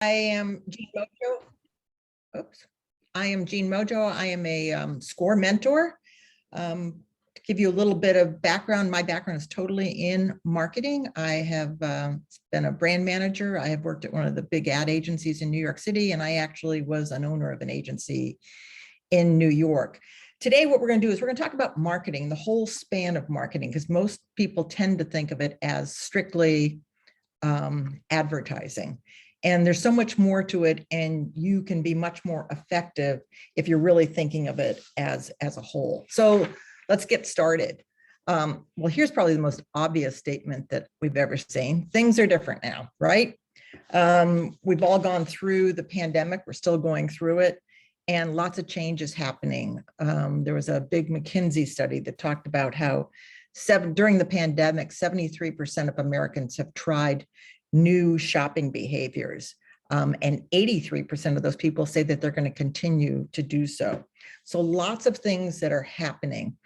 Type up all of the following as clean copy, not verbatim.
I am Jean Mojo. Oops. I am Jean Mojo. I am a SCORE mentor. To give you a little bit of background, my background is totally in marketing. I have been a brand manager. I have worked at one of the big ad agencies in New York City, and I actually was an owner of an agency in New York. Today, what we're going to do is we're going to talk about marketing, the whole span of marketing, because most people tend to think of it as strictly advertising. And there's so much more to it, and you can be much more effective if you're really thinking of it as a whole. So let's get started. Well, here's probably the most obvious statement that we've ever seen. Things are different now, right? We've all gone through the pandemic. We're still going through it, and lots of changes happening. There was a big McKinsey study that talked about how during the pandemic, 73% of Americans have tried new shopping behaviors. And 83% of those people say that they're going to continue to do so. So lots of things that are happening.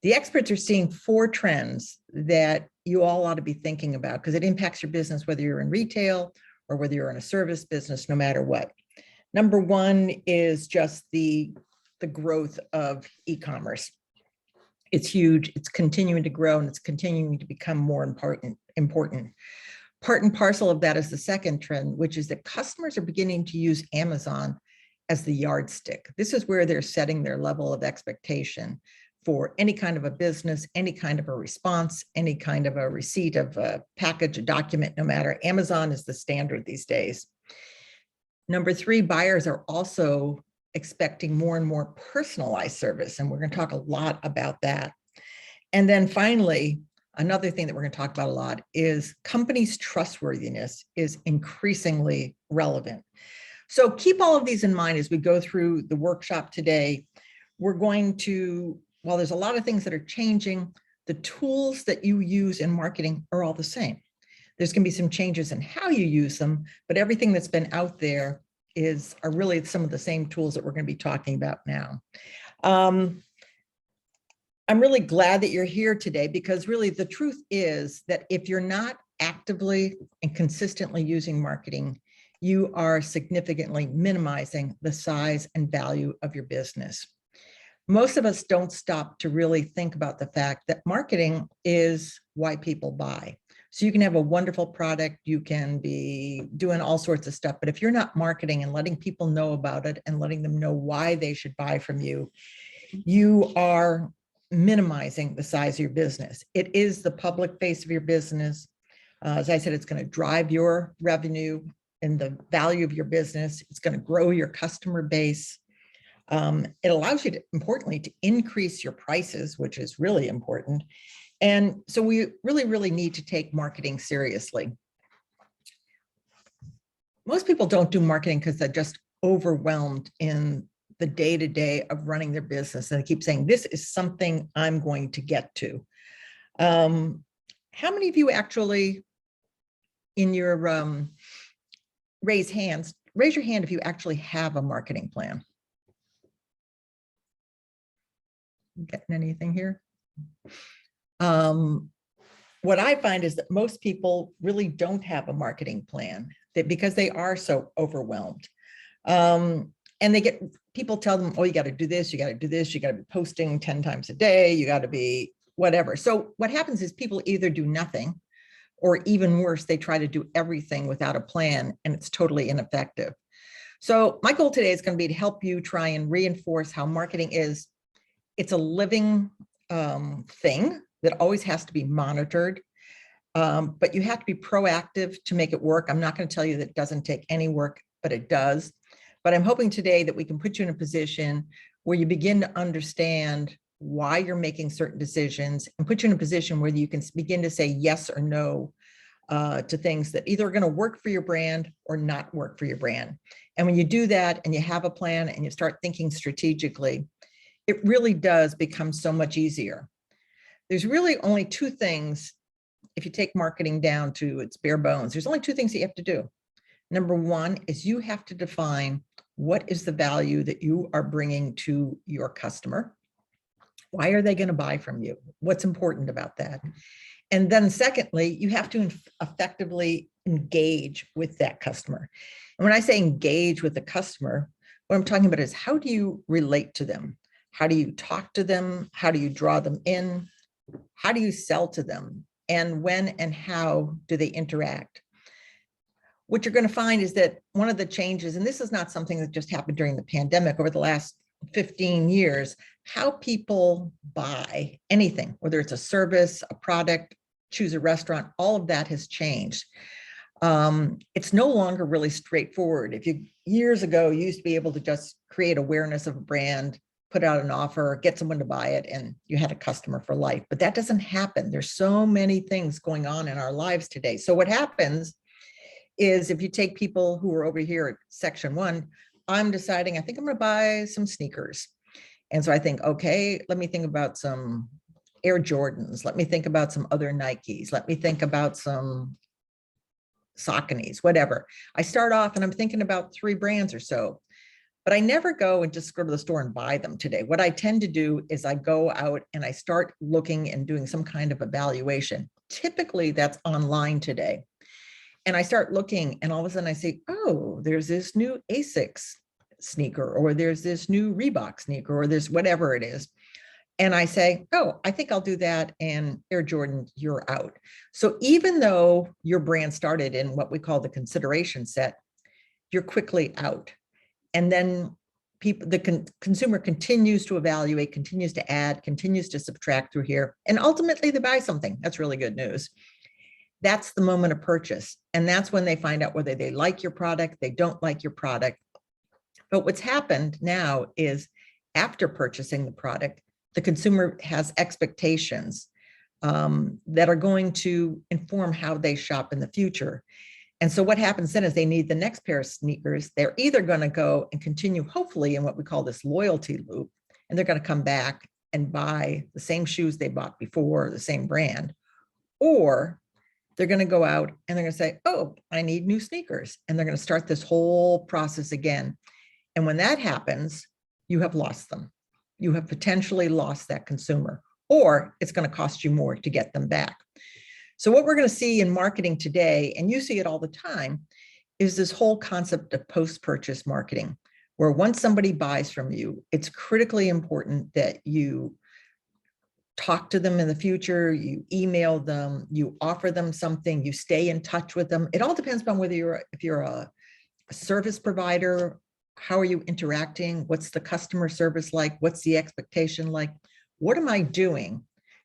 The experts are seeing 4 trends that you all ought to be thinking about because it impacts your business, whether you're in retail or whether you're in a service business, no matter what. Number 1 is just the growth of e-commerce. It's huge. It's continuing to grow, and it's continuing to become more important. Part and parcel of that is the second trend, which is that customers are beginning to use Amazon as the yardstick. This is where they're setting their level of expectation for any kind of a business, any kind of a response, any kind of a receipt of a package, a document, no matter. Amazon is the standard these days. Number 3, buyers are also expecting more and more personalized service, and we're going to talk a lot about that. And then finally, another thing that we're going to talk about a lot is companies' trustworthiness is increasingly relevant. So keep all of these in mind as we go through the workshop today. We're going to, while there's a lot of things that are changing, the tools that you use in marketing are all the same. There's going to be some changes in how you use them, but everything that's been out there are really some of the same tools that we're going to be talking about now. I'm really glad that you're here today because really the truth is that if you're not actively and consistently using marketing, you are significantly minimizing the size and value of your business. Most of us don't stop to really think about the fact that marketing is why people buy. So you can have a wonderful product, you can be doing all sorts of stuff, but if you're not marketing and letting people know about it and letting them know why they should buy from you, you are minimizing the size of your business. It is the public face of your business. As I said, it's going to drive your revenue and the value of your business. It's going to grow your customer base. It allows you to, importantly, to increase your prices, which is really important. And so we really, really need to take marketing seriously. Most people don't do marketing because they're just overwhelmed in the day-to-day of running their business. And they keep saying, this is something I'm going to get to. How many of you actually in your raise your hand if you actually have a marketing plan? Getting anything here? What I find is that most people really don't have a marketing plan because they are so overwhelmed. And people tell them, oh, you got to do this, you got to do this, you got to be posting 10 times a day, you got to be whatever. So what happens is people either do nothing, or even worse, they try to do everything without a plan, and it's totally ineffective. So my goal today is going to be to help you try and reinforce how marketing is. It's a living thing that always has to be monitored, but you have to be proactive to make it work. I'm not going to tell you that it doesn't take any work, but it does. But I'm hoping today that we can put you in a position where you begin to understand why you're making certain decisions and put you in a position where you can begin to say yes or no to things that either are going to work for your brand or not work for your brand. And when you do that and you have a plan and you start thinking strategically, it really does become so much easier. There's really only 2 things, if you take marketing down to its bare bones, there's only 2 things that you have to do. Number 1 is you have to define what is the value that you are bringing to your customer. Why are they going to buy from you? What's important about that? And then secondly, you have to effectively engage with that customer. when I say engage with the customer, what I'm talking about is how do you relate to them? How do you talk to them? How do you draw them in? How do you sell to them? And when and how do they interact? What you're going to find is that one of the changes, and this is not something that just happened during the pandemic, over the last 15 years, how people buy anything, whether it's a service, a product, choose a restaurant, all of that has changed. It's no longer really straightforward. If you years ago, you used to be able to just create awareness of a brand, put out an offer, get someone to buy it, and you had a customer for life. But that doesn't happen. There's so many things going on in our lives today. So what happens is if you take people who are over here at section 1, I'm deciding, I think I'm going to buy some sneakers. And so I think, okay, let me think about some Air Jordans. Let me think about some other Nikes. Let me think about some Sauconys, whatever. I start off and I'm thinking about 3 brands or so, but I never go and just go to the store and buy them today. What I tend to do is I go out and I start looking and doing some kind of evaluation. Typically that's online today. And I start looking and all of a sudden I say, oh, there's this new Asics sneaker, or there's this new Reebok sneaker, or there's whatever it is. And I say, oh, I think I'll do that. And Air Jordan, you're out. So even though your brand started in what we call the consideration set, you're quickly out. And then consumer continues to evaluate, continues to add, continues to subtract through here. And ultimately they buy something. That's really good news. That's the moment of purchase. And that's when they find out whether they like your product, they don't like your product. But what's happened now is after purchasing the product, the consumer has expectations that are going to inform how they shop in the future. And so what happens then is they need the next pair of sneakers. They're either going to go and continue, hopefully, in what we call this loyalty loop, and they're going to come back and buy the same shoes they bought before, the same brand, or they're going to go out and they're going to say, oh, I need new sneakers. And they're going to start this whole process again. And when that happens, you have lost them. You have potentially lost that consumer, or it's going to cost you more to get them back. So what we're going to see in marketing today, and you see it all the time, is this whole concept of post-purchase marketing, where once somebody buys from you, it's critically important that you talk to them in the future, you email them, you offer them something, you stay in touch with them. It all depends upon whether if you're a service provider, how are you interacting? What's the customer service like? What's the expectation like? What am I doing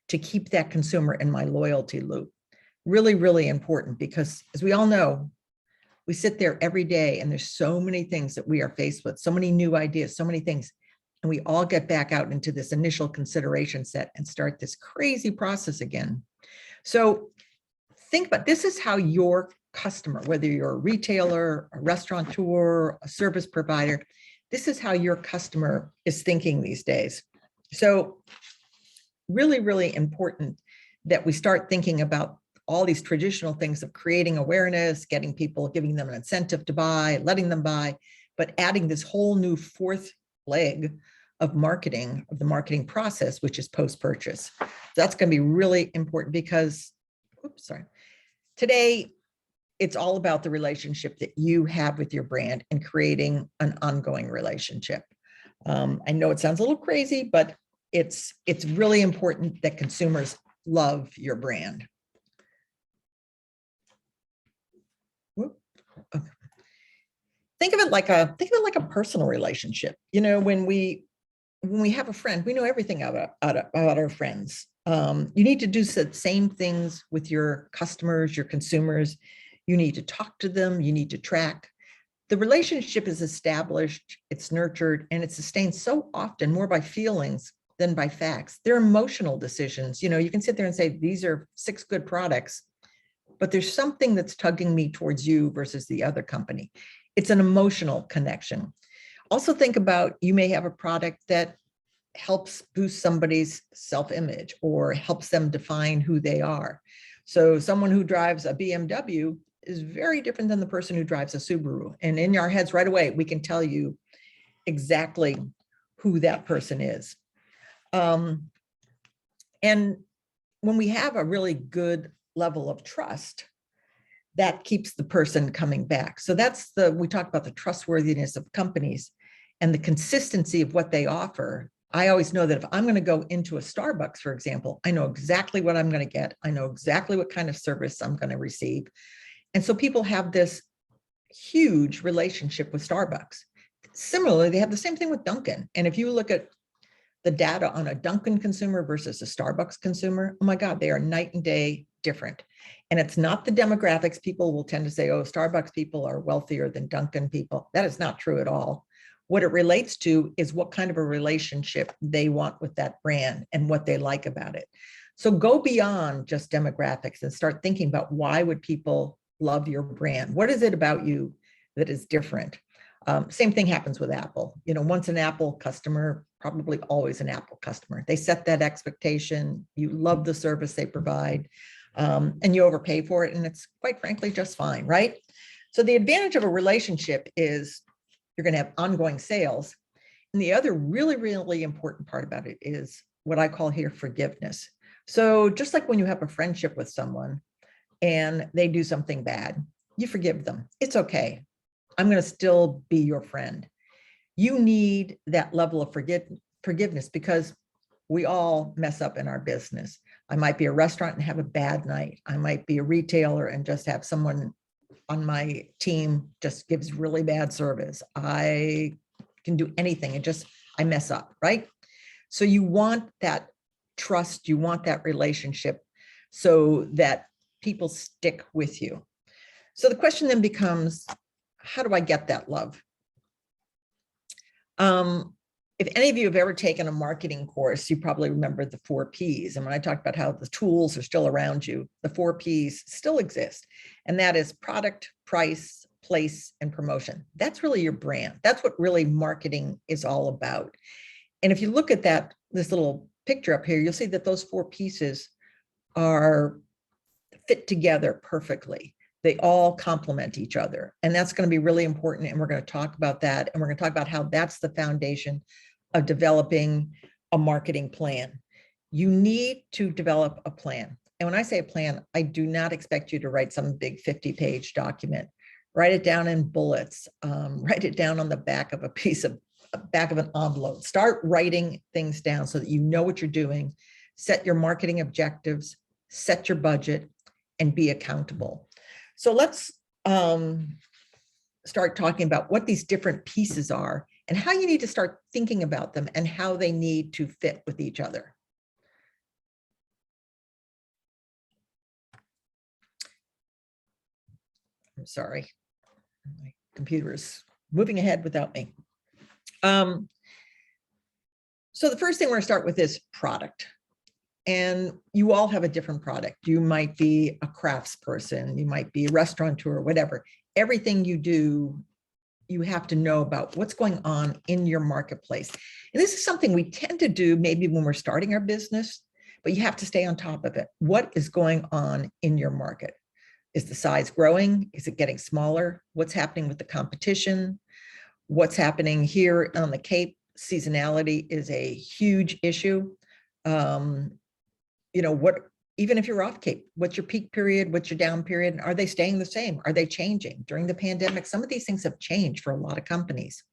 to keep that consumer in my loyalty loop? Really, really important, because as we all know, we sit there every day and there's so many things that we are faced with, so many new ideas, so many things. And we all get back out into this initial consideration set and start this crazy process again. So think about, this is how your customer, whether you're a retailer, a restaurateur, a service provider, this is how your customer is thinking these days. So really, really important that we start thinking about all these traditional things of creating awareness, getting people, giving them an incentive to buy, letting them buy, but adding this whole new 4th leg of marketing, of the marketing process, which is post-purchase. That's going to be really important because, today it's all about the relationship that you have with your brand and creating an ongoing relationship. I know it sounds a little crazy, but it's really important that consumers love your brand. Okay. Think of it like a personal relationship. You know, when we have a friend, we know everything about our friends. You need to do the same things with your customers, your consumers. You need to talk to them. You need to track. The relationship is established, it's nurtured, and it's sustained so often more by feelings than by facts. They're emotional decisions. You know, you can sit there and say, these are 6 good products, but there's something that's tugging me towards you versus the other company. It's an emotional connection. Also think about, you may have a product that helps boost somebody's self-image or helps them define who they are. So someone who drives a BMW is very different than the person who drives a Subaru. And in our heads right away, we can tell you exactly who that person is. And when we have a really good level of trust, that keeps the person coming back. So we talk about the trustworthiness of companies and the consistency of what they offer. I always know that if I'm going to go into a Starbucks, for example, I know exactly what I'm going to get. I know exactly what kind of service I'm going to receive. And so people have this huge relationship with Starbucks. Similarly, they have the same thing with Dunkin'. And if you look at the data on a Dunkin' consumer versus a Starbucks consumer, oh my God, they are night and day different. And it's not the demographics. People will tend to say, oh, Starbucks people are wealthier than Dunkin' people. That is not true at all. What it relates to is what kind of a relationship they want with that brand and what they like about it. So go beyond just demographics and start thinking about why would people love your brand? What is it about you that is different? Same thing happens with Apple. Once an Apple customer, probably always an Apple customer. They set that expectation. You love the service they provide, and you overpay for it. And it's quite frankly just fine, right? So the advantage of a relationship is you're going to have ongoing sales. And the other really, really important part about it is what I call here forgiveness. So just like when you have a friendship with someone and they do something bad, you forgive them. It's okay. I'm going to still be your friend. You need that level of forgiveness because we all mess up in our business. I might be a restaurant and have a bad night. I might be a retailer and just have someone on my team just gives really bad service. I can do anything. I mess up, right? So you want that trust, you want that relationship so that people stick with you. So the question then becomes, how do I get that love? If any of you have ever taken a marketing course, you probably remember the 4 Ps. And when I talked about how the tools are still around you, the 4 Ps still exist. And that is product, price, place, and promotion. That's really your brand. That's what really marketing is all about. And if you look at this little picture up here, you'll see that those 4 pieces are fit together perfectly. They all complement each other. And that's going to be really important. And we're going to talk about that. And we're going to talk about how that's the foundation of developing a marketing plan. You need to develop a plan. And when I say a plan, I do not expect you to write some big 50-page document. Write it down in bullets. Write it down on the back of back of an envelope. Start writing things down so that you know what you're doing. Set your marketing objectives, set your budget, and be accountable. So let's start talking about what these different pieces are and how you need to start thinking about them and how they need to fit with each other. I'm sorry, my computer is moving ahead without me. So the first thing we're going to start with is product. And you all have a different product. You might be a craftsperson, you might be a restaurateur, whatever. Everything you do, you have to know about what's going on in your marketplace. And this is something we tend to do maybe when we're starting our business, but you have to stay on top of it. What is going on in your market? Is the size growing? Is it getting smaller? What's happening with the competition? What's happening here on the Cape? Seasonality is a huge issue. Even if you're off Cape, what's your peak period? What's your down period? Are they staying the same? Are they changing? During the pandemic, some of these things have changed for a lot of companies.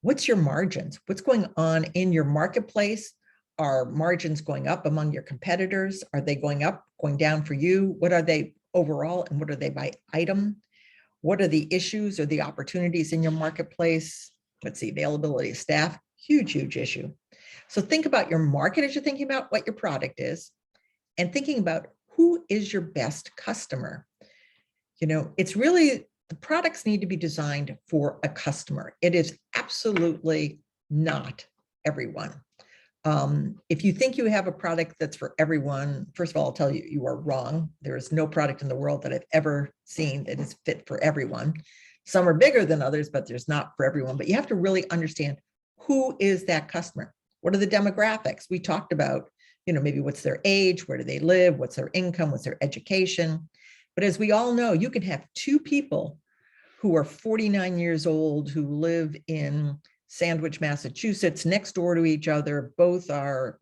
What's your margins? What's going on in your marketplace? Are margins going up among your competitors? Are they going up, going down for you? What are they overall and what are they by item? What are the issues or the opportunities in your marketplace? What's the availability of staff? Huge, huge issue. So think about your market as you're thinking about what your product is and thinking about who is your best customer. It's really, the products need to be designed for a customer. It is absolutely not everyone. If you think you have a product that's for everyone, first of all, I'll tell you, you are wrong. There is no product in the world that I've ever seen that is fit for everyone. Some are bigger than others, but there's not for everyone. But you have to really understand who is that customer. What are the demographics? We talked about, maybe what's their age, where do they live, what's their income, what's their education. But as we all know, you can have 2 people who are 49 years old, who live in Sandwich, Massachusetts, next door to each other. Both are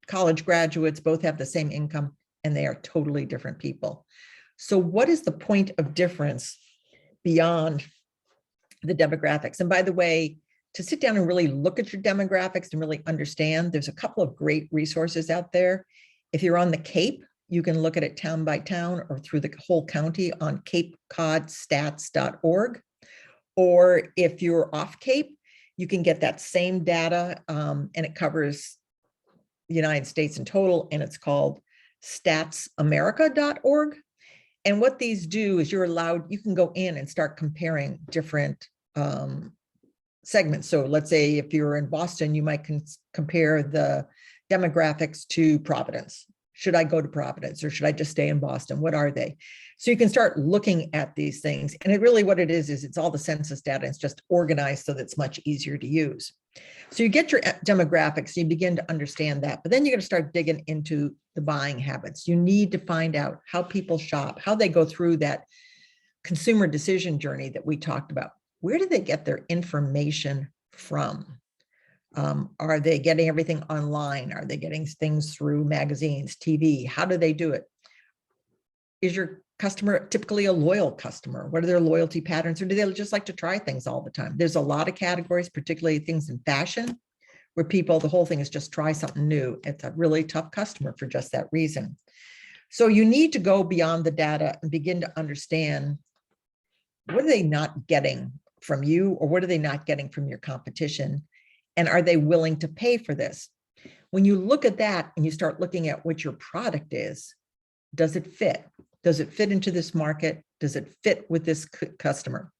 college graduates, both have the same income, and they are totally different people. So what is the point of difference beyond the demographics? And by the way, to sit down and really look at your demographics and really understand, there's a couple of great resources out there. If you're on the Cape, you can look at it town by town or through the whole county on capecodstats.org. Or if you're off Cape, you can get that same data, and it covers the United States in total, and it's called statsamerica.org. And what these do is you can go in and start comparing different segments. So let's say if you're in Boston, you might compare the demographics to Providence. Should I go to Providence or should I just stay in Boston? What are they? So you can start looking at these things. And what it is it's all the census data. It's just organized so that it's much easier to use. So you get your demographics, you begin to understand that, but then you're going to start digging into the buying habits. You need to find out how people shop, how they go through that consumer decision journey that we talked about. Where do they get their information from? Are they getting everything online? Are they getting things through magazines, TV? How do they do it? Is your customer typically a loyal customer? What are their loyalty patterns? Or do they just like to try things all the time? There's a lot of categories, particularly things in fashion, where the whole thing is just try something new. It's a really tough customer for just that reason. So you need to go beyond the data and begin to understand, what are they not getting from you, or what are they not getting from your competition? And are they willing to pay for this? When you look at that and you start looking at what your product is, does it fit? Does it fit into this market? Does it fit with this customer?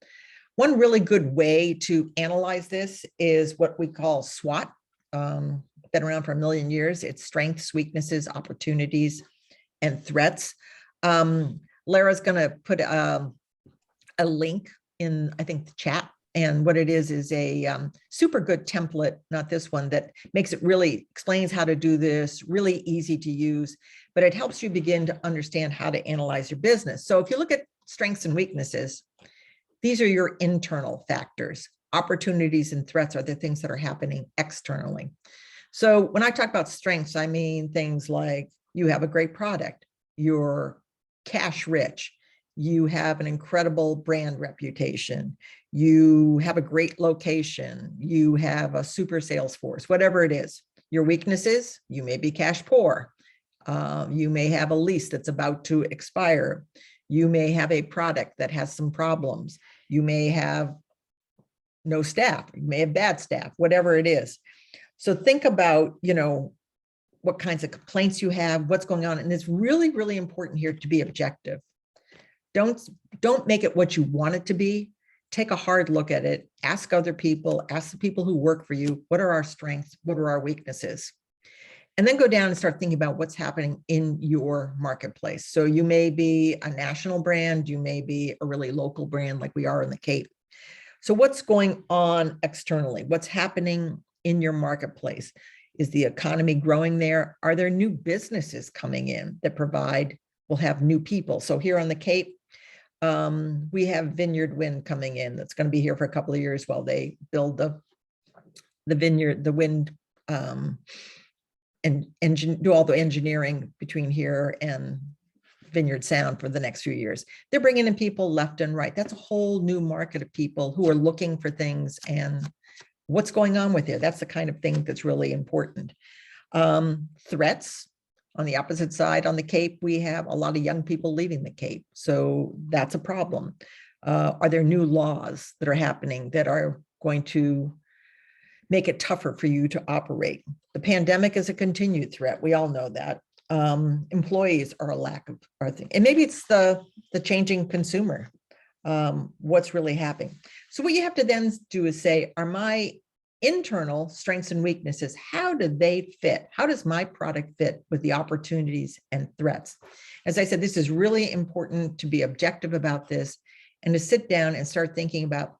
One really good way to analyze this is what we call SWOT. Been around for a million years. It's strengths, weaknesses, opportunities, and threats. Lara's going to put a link in, I think, the chat. And what it is a super good template, not this one, that makes it really explains how to do this, really easy to use, but it helps you begin to understand how to analyze your business. So if you look at strengths and weaknesses, these are your internal factors. Opportunities and threats are the things that are happening externally. So when I talk about strengths, I mean things like you have a great product, you're cash rich, you have an incredible brand reputation, you have a great location, you have a super sales force, whatever it is. Your weaknesses, you may be cash poor. You may have a lease that's about to expire. You may have a product that has some problems. You may have no staff. You may have bad staff, whatever it is. So think about, what kinds of complaints you have, what's going on. And it's really, really important here to be objective. Don't make it what you want it to be. Take a hard look at it. Ask other people, ask the people who work for you, what are our strengths? What are our weaknesses? And then go down and start thinking about what's happening in your marketplace. So you may be a national brand, you may be a really local brand like we are in the Cape. So what's going on externally? What's happening in your marketplace? Is the economy growing there? Are there new businesses coming in that will have new people? So here on the Cape, we have Vineyard Wind coming in. That's going to be here for a couple of years while they build the wind, and do all the engineering between here and Vineyard Sound for the next few years. They're bringing in people left and right. That's a whole new market of people who are looking for things and what's going on with it. That's the kind of thing that's really important. Threats. On the opposite side, on the Cape, we have a lot of young people leaving the Cape. So that's a problem. Are there new laws that are happening that are going to make it tougher for you to operate? The pandemic is a continued threat. We all know that. Employees are a lack of our thing. And maybe it's the changing consumer. What's really happening? So what you have to then do is say, are my internal strengths and weaknesses, how do they fit? How does my product fit with the opportunities and threats? As I said, this is really important to be objective about this and to sit down and start thinking about,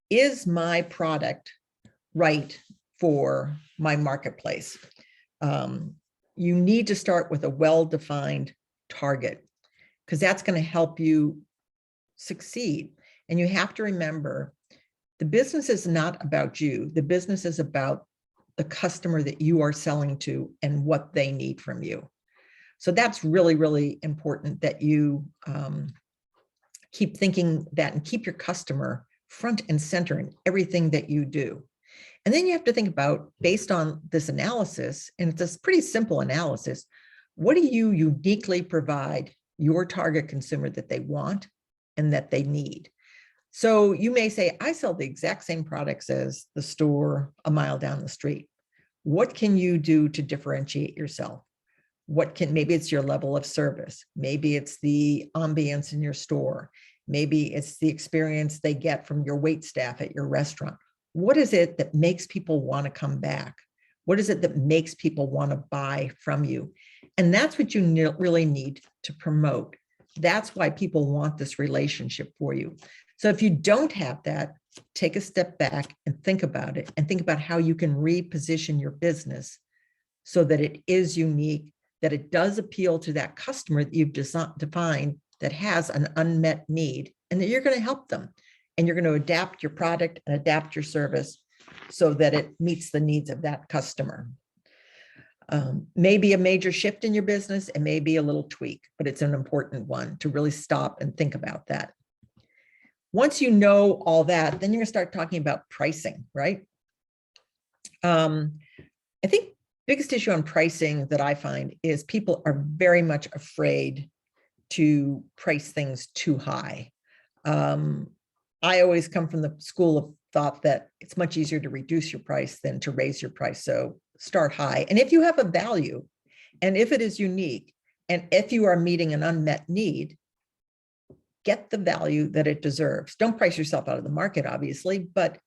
is my product right for my marketplace? You need to start with a well-defined target because that's going to help you succeed. And you have to remember, the business is not about you. The business is about the customer that you are selling to and what they need from you. So that's really, really important that you keep thinking that and keep your customer front and center in everything that you do. And then you have to think about, based on this analysis, and it's a pretty simple analysis, what do you uniquely provide your target consumer that they want and that they need? So you may say, I sell the exact same products as the store a mile down the street. What can you do to differentiate yourself? Maybe it's your level of service. Maybe it's the ambience in your store. Maybe it's the experience they get from your wait staff at your restaurant. What is it that makes people want to come back? What is it that makes people want to buy from you? And that's what you really need to promote. That's why people want this relationship for you. So if you don't have that, take a step back and think about it, and think about how you can reposition your business so that it is unique, that it does appeal to that customer that you've defined that has an unmet need, and that you're going to help them. And you're going to adapt your product and adapt your service so that it meets the needs of that customer. Maybe a major shift in your business, and maybe a little tweak, but it's an important one to really stop and think about that. Once you know all that, then you're going to start talking about pricing, right? I think biggest issue on pricing that I find is people are very much afraid to price things too high. I always come from the school of thought that it's much easier to reduce your price than to raise your price. So start high. And if you have a value, and if it is unique, and if you are meeting an unmet need, get the value that it deserves. Don't price yourself out of the market, obviously, but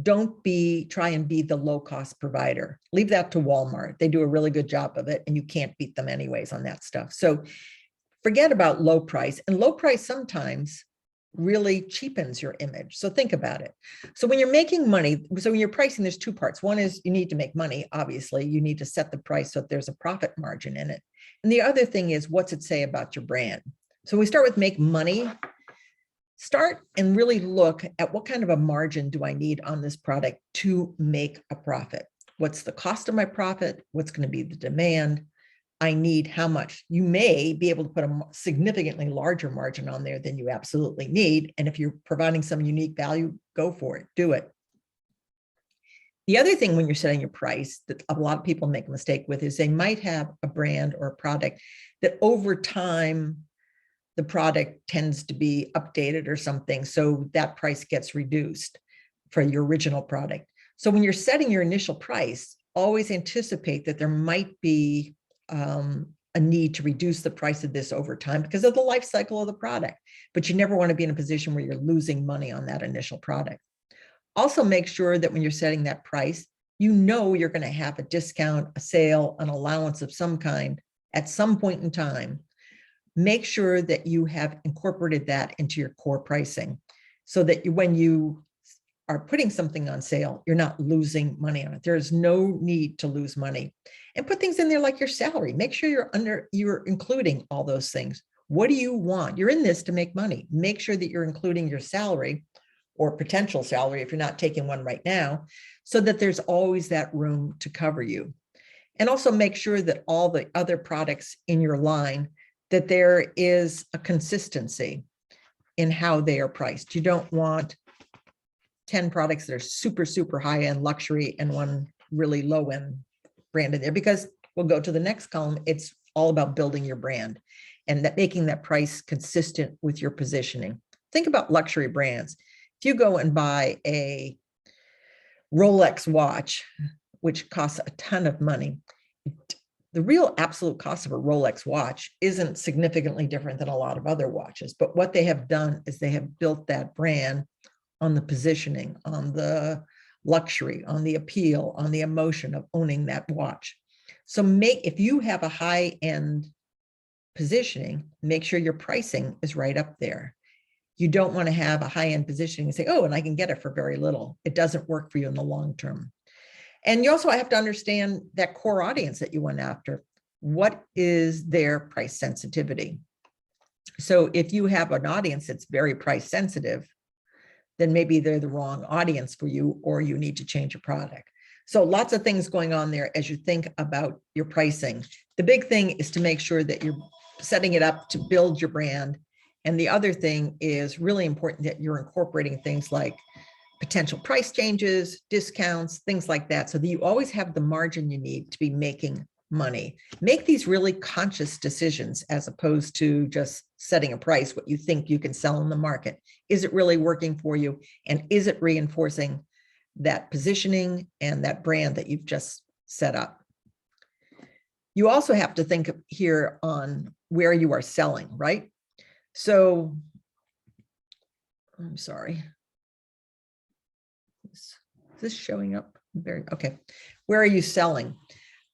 don't try and be the low cost provider. Leave that to Walmart. They do a really good job of it, and you can't beat them anyways on that stuff. So forget about low price, and low price sometimes really cheapens your image. So think about it. So when you're making money, so when you're pricing, there's two parts. One is you need to make money. Obviously, you need to set the price so that there's a profit margin in it. And the other thing is, what's it say about your brand? So we start with make money. Start and really look at what kind of a margin do I need on this product to make a profit? What's the cost of my profit? What's going to be the demand? I need how much? You may be able to put a significantly larger margin on there than you absolutely need. And if you're providing some unique value, go for it, do it. The other thing when you're setting your price that a lot of people make a mistake with is they might have a brand or a product that over time, the product tends to be updated or something. So that price gets reduced for your original product. So when you're setting your initial price, always anticipate that there might be a need to reduce the price of this over time because of the life cycle of the product, but you never want to be in a position where you're losing money on that initial product. Also make sure that when you're setting that price, you know you're going to have a discount, a sale, an allowance of some kind at some point in time. Make sure that you have incorporated that into your core pricing so that when you are putting something on sale, you're not losing money on it. There is no need to lose money. And put things in there like your salary. Make sure you're including all those things. What do you want? You're in this to make money. Make sure that you're including your salary or potential salary if you're not taking one right now, so that there's always that room to cover you. And also make sure that all the other products in your line, that there is a consistency in how they are priced. You don't want 10 products that are super, super high-end luxury and one really low-end brand in there, because we'll go to the next column. It's all about building your brand and that making that price consistent with your positioning. Think about luxury brands. If you go and buy a Rolex watch, which costs a ton of money, the real absolute cost of a Rolex watch isn't significantly different than a lot of other watches. But what they have done is they have built that brand on the positioning, on the luxury, on the appeal, on the emotion of owning that watch. So if you have a high-end positioning, make sure your pricing is right up there. You don't want to have a high-end positioning and say, oh, and I can get it for very little. It doesn't work for you in the long term. And you also have to understand that core audience that you went after. What is their price sensitivity? So if you have an audience that's very price sensitive, then maybe they're the wrong audience for you, or you need to change your product. So lots of things going on there as you think about your pricing. the big thing is to make sure that you're setting it up to build your brand. And the other thing is really important that you're incorporating things like potential price changes, discounts, things like that, so that you always have the margin you need to be making money. Make these really conscious decisions as opposed to just setting a price, what you think you can sell in the market. Is it really working for you? And is it reinforcing that positioning and that brand that you've just set up? You also have to think here on where you are selling, right? So, I'm sorry. Is this showing up? Okay. Where are you selling?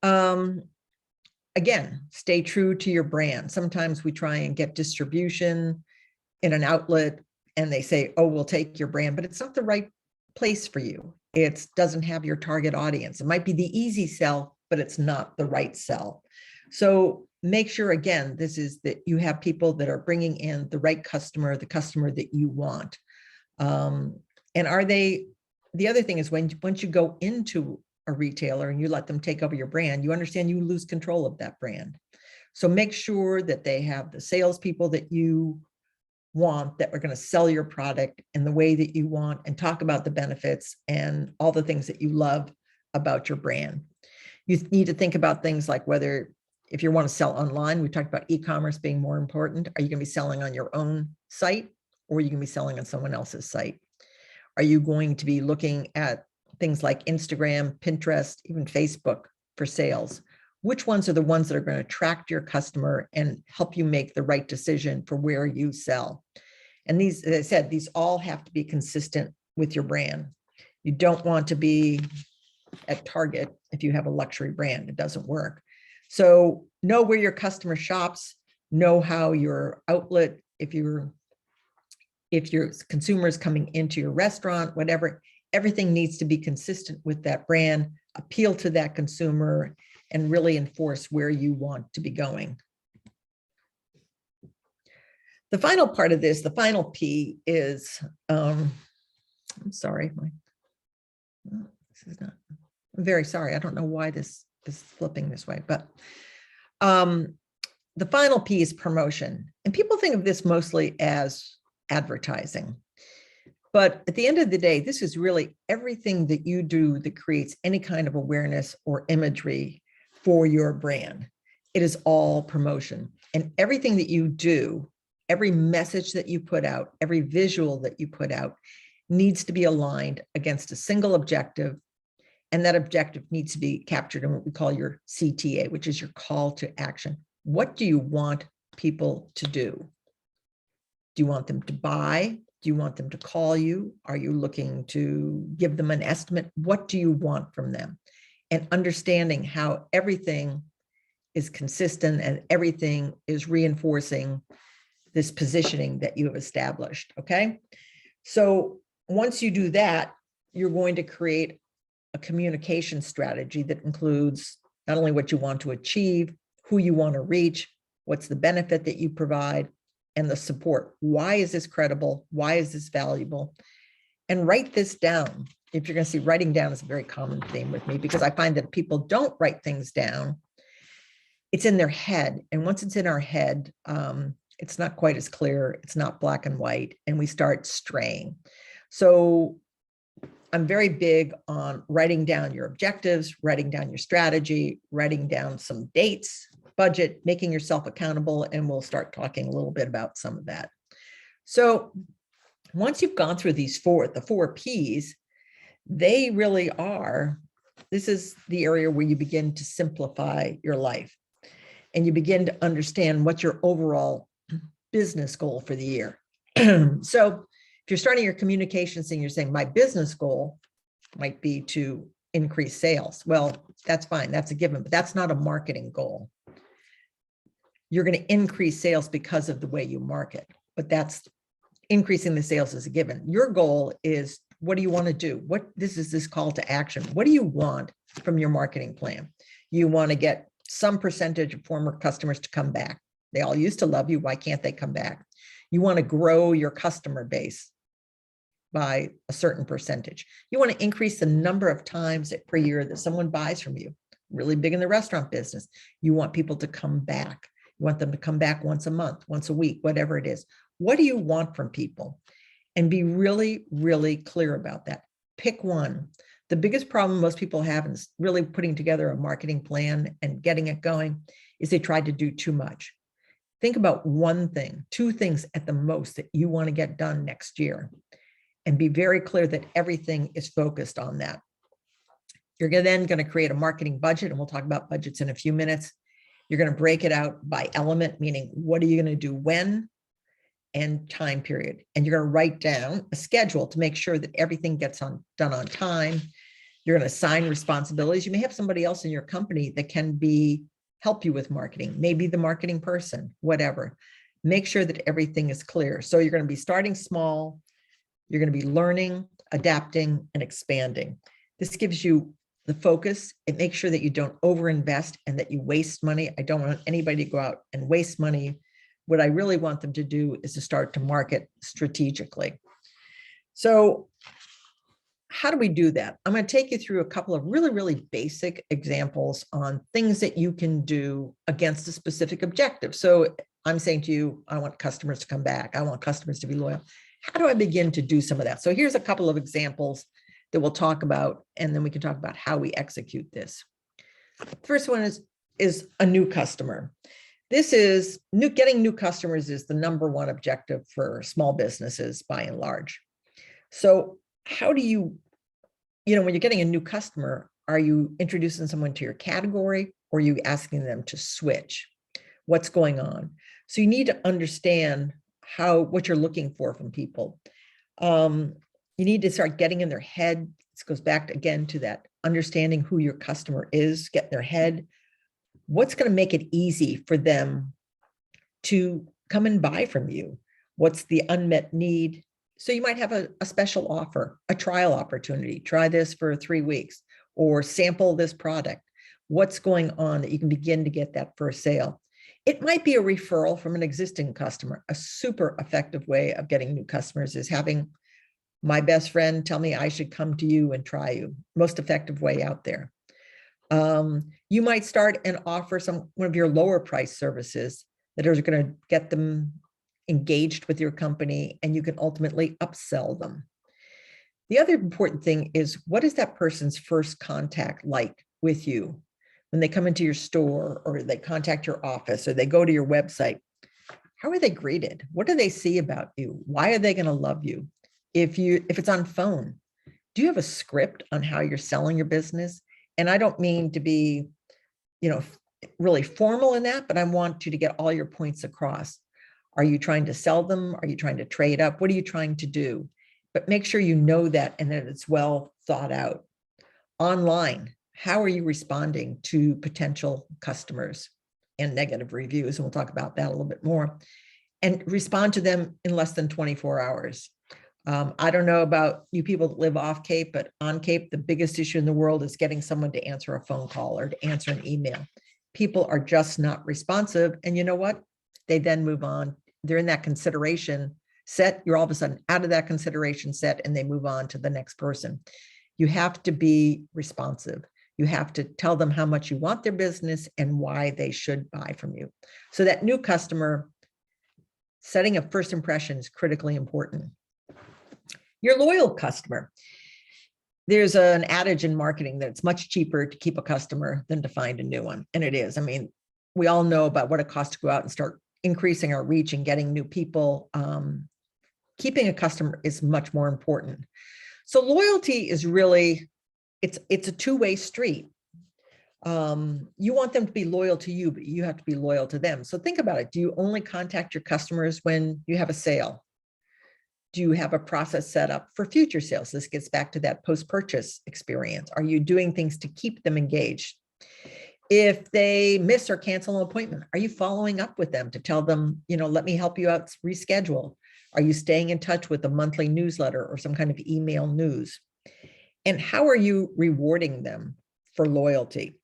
Again, stay true to your brand. Sometimes we try and get distribution in an outlet and they say, oh, we'll take your brand, but it's not the right place for you. It doesn't have your target audience. It might be the easy sell, but it's not the right sell. So make sure, again, this is that you have people that are bringing in the right customer, the customer that you want. And are they, the other thing is once you go into a retailer and you let them take over your brand, you understand you lose control of that brand. So make sure that they have the salespeople that you want that are going to sell your product in the way that you want and talk about the benefits and all the things that you love about your brand. You need to think about things like whether, if you want to sell online, we talked about e-commerce being more important. Are you going to be selling on your own site or are you going to be selling on someone else's site? Are you going to be looking at things like Instagram, Pinterest, even Facebook for sales? Which ones are the ones that are going to attract your customer and help you make the right decision for where you sell? And these, as I said, these all have to be consistent with your brand. You don't want to be at Target if you have a luxury brand. It doesn't work. So know where your customer shops, know how your outlet, if your consumer is coming into your restaurant, whatever, everything needs to be consistent with that brand, appeal to that consumer, and really enforce where you want to be going. The final part of this, the final P is, I'm sorry, this is not, I'm very sorry. I don't know why this is flipping this way, but the final P is promotion. And people think of this mostly as advertising. But at the end of the day, this is really everything that you do that creates any kind of awareness or imagery for your brand. It is all promotion. And everything that you do, every message that you put out, every visual that you put out needs to be aligned against a single objective. And that objective needs to be captured in what we call your CTA, which is your call to action. What do you want people to do? Do you want them to buy? Do you want them to call you? Are you looking to give them an estimate? What do you want from them? And understanding how everything is consistent and everything is reinforcing this positioning that you have established, okay? So once you do that, you're going to create a communication strategy that includes not only what you want to achieve, who you want to reach, what's the benefit that you provide, and the support. Why is this credible? Why is this valuable? And write this down. If you're going to see, writing down is a very common theme with me because I find that people don't write things down. It's in their head. And once it's in our head, it's not quite as clear. It's not black and white, and we start straying. So I'm very big on writing down your objectives, writing down your strategy, writing down some dates, budget, making yourself accountable, and we'll start talking a little bit about some of that. So once you've gone through these the four Ps, they really are, this is the area where you begin to simplify your life and you begin to understand what's your overall business goal for the year. So if you're starting your communications and you're saying my business goal might be to increase sales, well, that's fine, that's a given, but that's not a marketing goal. You're going to increase sales because of the way you market, but that's increasing the sales is a given. Your goal is, what do you want to do? This is this call to action. What do you want from your marketing plan? You want to get some percentage of former customers to come back. They all used to love you. Why can't they come back? You want to grow your customer base by a certain percentage. You want to increase the number of times per year that someone buys from you. really big in the restaurant business. You want people to come back. You want them to come back once a month, once a week, whatever it is. What do you want from people? And be really, really clear about that. Pick one. The biggest problem most people have in really putting together a marketing plan and getting it going is they try to do too much. Think about one thing, two things at the most that you want to get done next year, and be very clear that everything is focused on that. You're then going to create a marketing budget, and we'll talk about budgets in a few minutes. You're going to break it out by element, meaning what are you going to do when and time period. And you're going to write down a schedule to make sure that everything gets done on time. You're going to assign responsibilities. You may have somebody else in your company that can help you with marketing, maybe the marketing person, whatever. Make sure that everything is clear. So you're going to be starting small. You're going to be learning, adapting, and expanding. This gives you the focus. It makes sure that you don't overinvest and that you waste money. I don't want anybody to go out and waste money. What I really want them to do is to start to market strategically. So how do we do that? I'm going to take you through a couple of really, really basic examples on things that you can do against a specific objective. So I'm saying to you, I want customers to come back. I want customers to be loyal. How do I begin to do some of that? So here's a couple of examples that we'll talk about, and then we can talk about how we execute this. The first one is a new customer. This is getting new customers is the number one objective for small businesses by and large. So how do you, when you're getting a new customer, are you introducing someone to your category, or are you asking them to switch? What's going on? So you need to understand what you're looking for from people. You need to start getting in their head. This goes back again to that understanding who your customer is, get in their head. What's going to make it easy for them to come and buy from you? What's the unmet need? So you might have a special offer, a trial opportunity. Try this for 3 weeks or sample this product. What's going on that you can begin to get that first sale? It might be a referral from an existing customer. A super effective way of getting new customers is having my best friend tell me I should come to you and try you. Most effective way out there. You might start and offer one of your lower price services that are going to get them engaged with your company, and you can ultimately upsell them. The other important thing is, what is that person's first contact like with you? When they come into your store, or they contact your office, or they go to your website, how are they greeted? What do they see about you? Why are they going to love you? If it's on phone, do you have a script on how you're selling your business? And I don't mean to be, really formal in that, but I want you to get all your points across. Are you trying to sell them? Are you trying to trade up? What are you trying to do? But make sure you know that and that it's well thought out. Online, how are you responding to potential customers and negative reviews? And we'll talk about that a little bit more. And respond to them in less than 24 hours. I don't know about you people that live off Cape, but on Cape, the biggest issue in the world is getting someone to answer a phone call or to answer an email. People are just not responsive. And you know what? They then move on. They're in that consideration set. You're all of a sudden out of that consideration set, and they move on to the next person. You have to be responsive. You have to tell them how much you want their business and why they should buy from you. So that new customer, setting a first impression is critically important. Your loyal customer. There's an adage in marketing that it's much cheaper to keep a customer than to find a new one. And it is. I mean, we all know about what it costs to go out and start increasing our reach and getting new people. Keeping a customer is much more important. So loyalty is really, it's a two-way street. You want them to be loyal to you, but you have to be loyal to them. So think about it. Do you only contact your customers when you have a sale? Do you have a process set up for future sales? This gets back to that post-purchase experience. Are you doing things to keep them engaged? If they miss or cancel an appointment, are you following up with them to tell them, let me help you out, reschedule? Are you staying in touch with a monthly newsletter or some kind of email news? And how are you rewarding them for loyalty?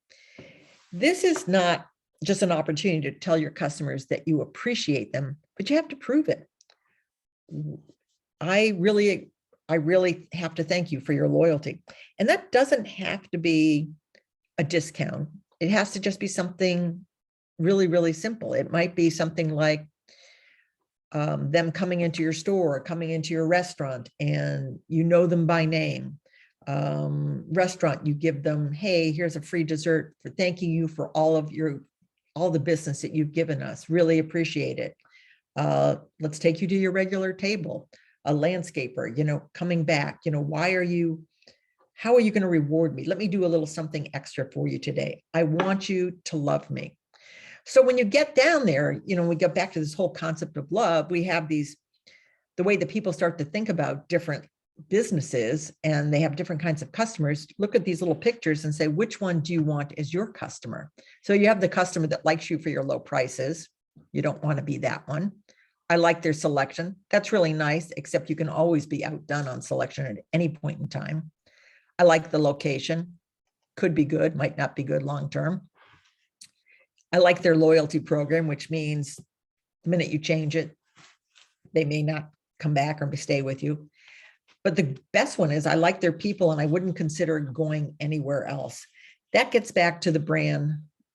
This is not just an opportunity to tell your customers that you appreciate them, but you have to prove it. I really have to thank you for your loyalty. And that doesn't have to be a discount. It has to just be something really, really simple. It might be something like them coming into your store, coming into your restaurant, and you know them by name. Restaurant, you give them, hey, here's a free dessert for thanking you for all the business that you've given us. Really appreciate it. Let's take you to your regular table. A landscaper, coming back, how are you going to reward me? Let me do a little something extra for you today. I want you to love me. So when you get down there, we go back to this whole concept of love. We have the way that people start to think about different businesses, and they have different kinds of customers. Look at these little pictures and say, which one do you want as your customer? So you have the customer that likes you for your low prices. You don't want to be that one. I like their selection. That's really nice, except you can always be outdone on selection at any point in time. I like the location. Could be good, might not be good long-term. I like their loyalty program, which means the minute you change it, they may not come back or stay with you. But the best one is I like their people and I wouldn't consider going anywhere else. That gets back to the brand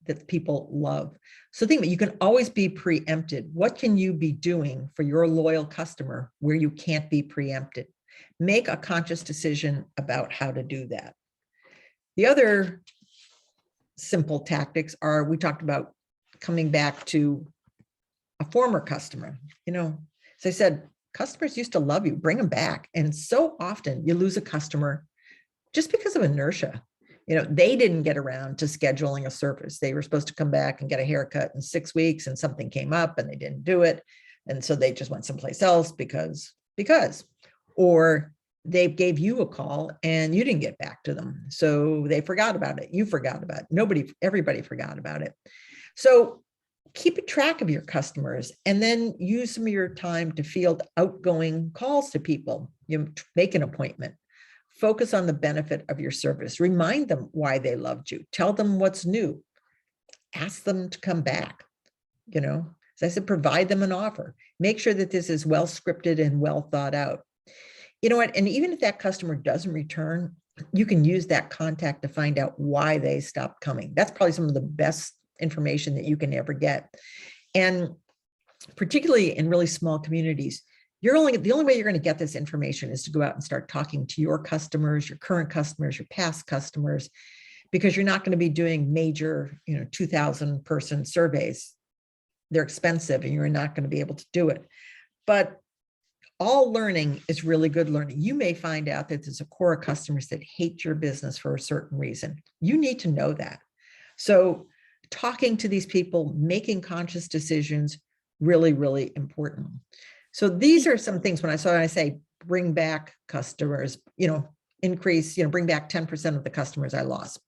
that people love. So think about, you can always be preempted. What can you be doing for your loyal customer where you can't be preempted? Make a conscious decision about how to do that. The other simple tactics are, we talked about coming back to a former customer. As I said, customers used to love you, bring them back. And so often you lose a customer just because of inertia. They didn't get around to scheduling a service. They were supposed to come back and get a haircut in 6 weeks, and something came up and they didn't do it. And so they just went someplace else because, or they gave you a call and you didn't get back to them. So they forgot about it. You forgot about it. Everybody forgot about it. So keep a track of your customers and then use some of your time to field outgoing calls to people. Make an appointment. Focus on the benefit of your service. Remind them why they loved you. Tell them what's new. Ask them to come back. As I said, provide them an offer. Make sure that this is well scripted and well thought out. You know what? And even if that customer doesn't return, you can use that contact to find out why they stopped coming. That's probably some of the best information that you can ever get. And particularly in really small communities, the only way you're going to get this information is to go out and start talking to your customers, your current customers, your past customers, because you're not going to be doing major, 2,000 person surveys. They're expensive and you're not going to be able to do it. But all learning is really good learning. You may find out that there's a core of customers that hate your business for a certain reason. You need to know that. So talking to these people, making conscious decisions, really, really important. So these are some things when I say bring back customers, increase, bring back 10% of the customers I lost,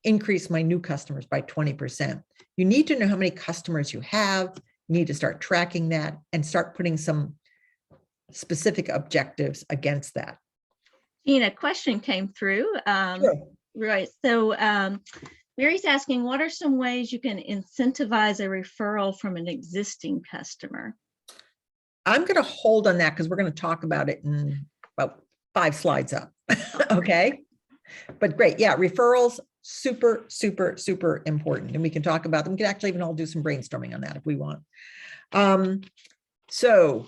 increase my new customers by 20%. You need to know how many customers you have. You need to start tracking that and start putting some specific objectives against that. Jean, a question came through. Sure. Right. So Mary's asking, what are some ways you can incentivize a referral from an existing customer? I'm going to hold on that because we're going to talk about it in about 5 slides up. Okay. But great. Yeah. Referrals, super, super, super important. And we can talk about them. We can actually even all do some brainstorming on that if we want. So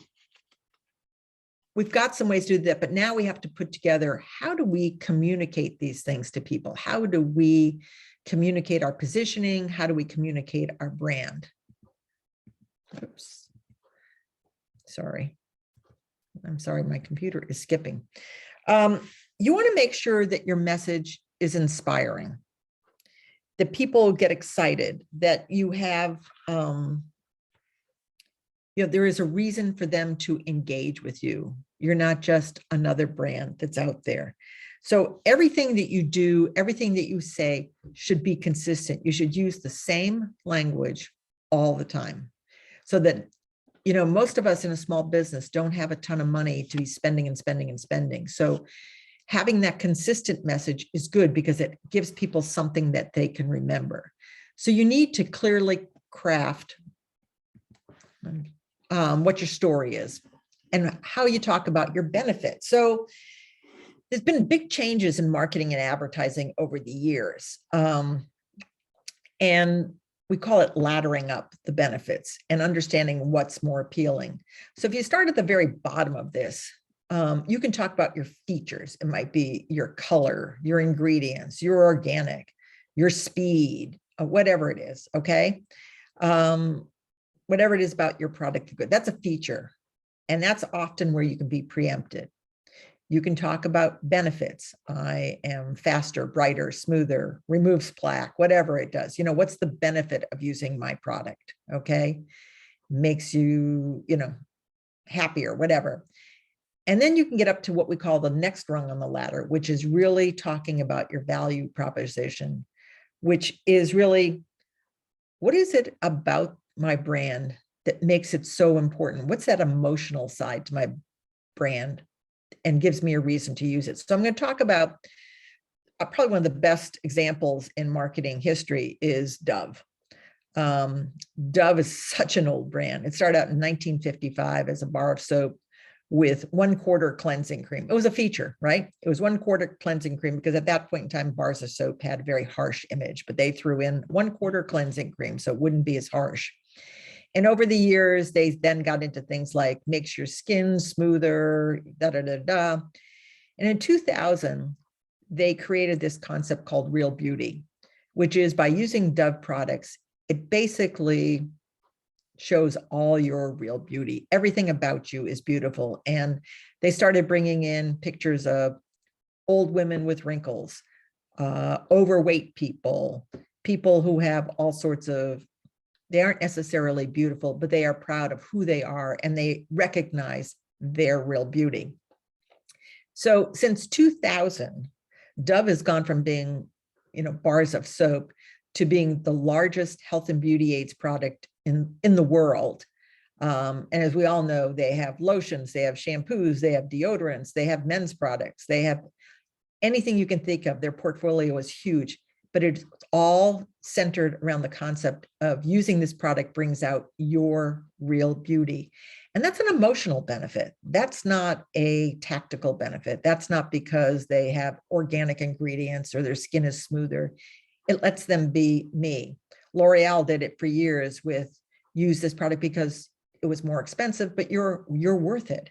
we've got some ways to do that, but now we have to put together, how do we communicate these things to people? How do we communicate our positioning? How do we communicate our brand? Oops. Sorry. I'm sorry, my computer is skipping. You want to make sure that your message is inspiring, that people get excited, that you have, there is a reason for them to engage with you. You're not just another brand that's out there. So everything that you do, everything that you say should be consistent. You should use the same language all the time so that most of us in a small business don't have a ton of money to be spending and spending and spending. So having that consistent message is good because it gives people something that they can remember. So you need to clearly craft what your story is and how you talk about your benefits. So there's been big changes in marketing and advertising over the years. And we call it laddering up the benefits and understanding what's more appealing. So if you start at the very bottom of this, you can talk about your features. It might be your color, your ingredients, your organic, your speed, whatever it is, okay? Whatever it is about your product, good. That's a feature. And that's often where you can be preempted. You can talk about benefits. I am faster, brighter, smoother, removes plaque, whatever it does. You know, what's the benefit of using my product? Okay. Makes you, you know, happier, whatever. And then you can get up to what we call the next rung on the ladder, which is really talking about your value proposition, which is really, what is it about my brand that makes it so important? What's that emotional side to my brand and gives me a reason to use it? So I'm going to talk about probably one of the best examples in marketing history is Dove. Dove is such an old brand. It started out in 1955 as a bar of soap with 1/4 cleansing cream. It was a feature, right? It was 1/4 cleansing cream because at that point in time, bars of soap had a very harsh image, but they threw in 1/4 cleansing cream so it wouldn't be as harsh. And over the years, they then got into things like makes your skin smoother, da da da da. And in 2000, they created this concept called Real Beauty, which is by using Dove products, it basically shows all your real beauty. Everything about you is beautiful. And they started bringing in pictures of old women with wrinkles, overweight people, people who have all sorts of, they aren't necessarily beautiful, but they are proud of who they are and they recognize their real beauty. So since 2000, Dove has gone from being, you know, bars of soap to being the largest health and beauty aids product in the world. And as we all know, they have lotions, they have shampoos, they have deodorants, they have men's products, they have anything you can think of. Their portfolio is huge, but it's all centered around the concept of using this product brings out your real beauty. And that's an emotional benefit. That's not a tactical benefit. That's not because they have organic ingredients or their skin is smoother. It lets them be me. L'Oreal did it for years with use this product because it was more expensive, but you're worth it.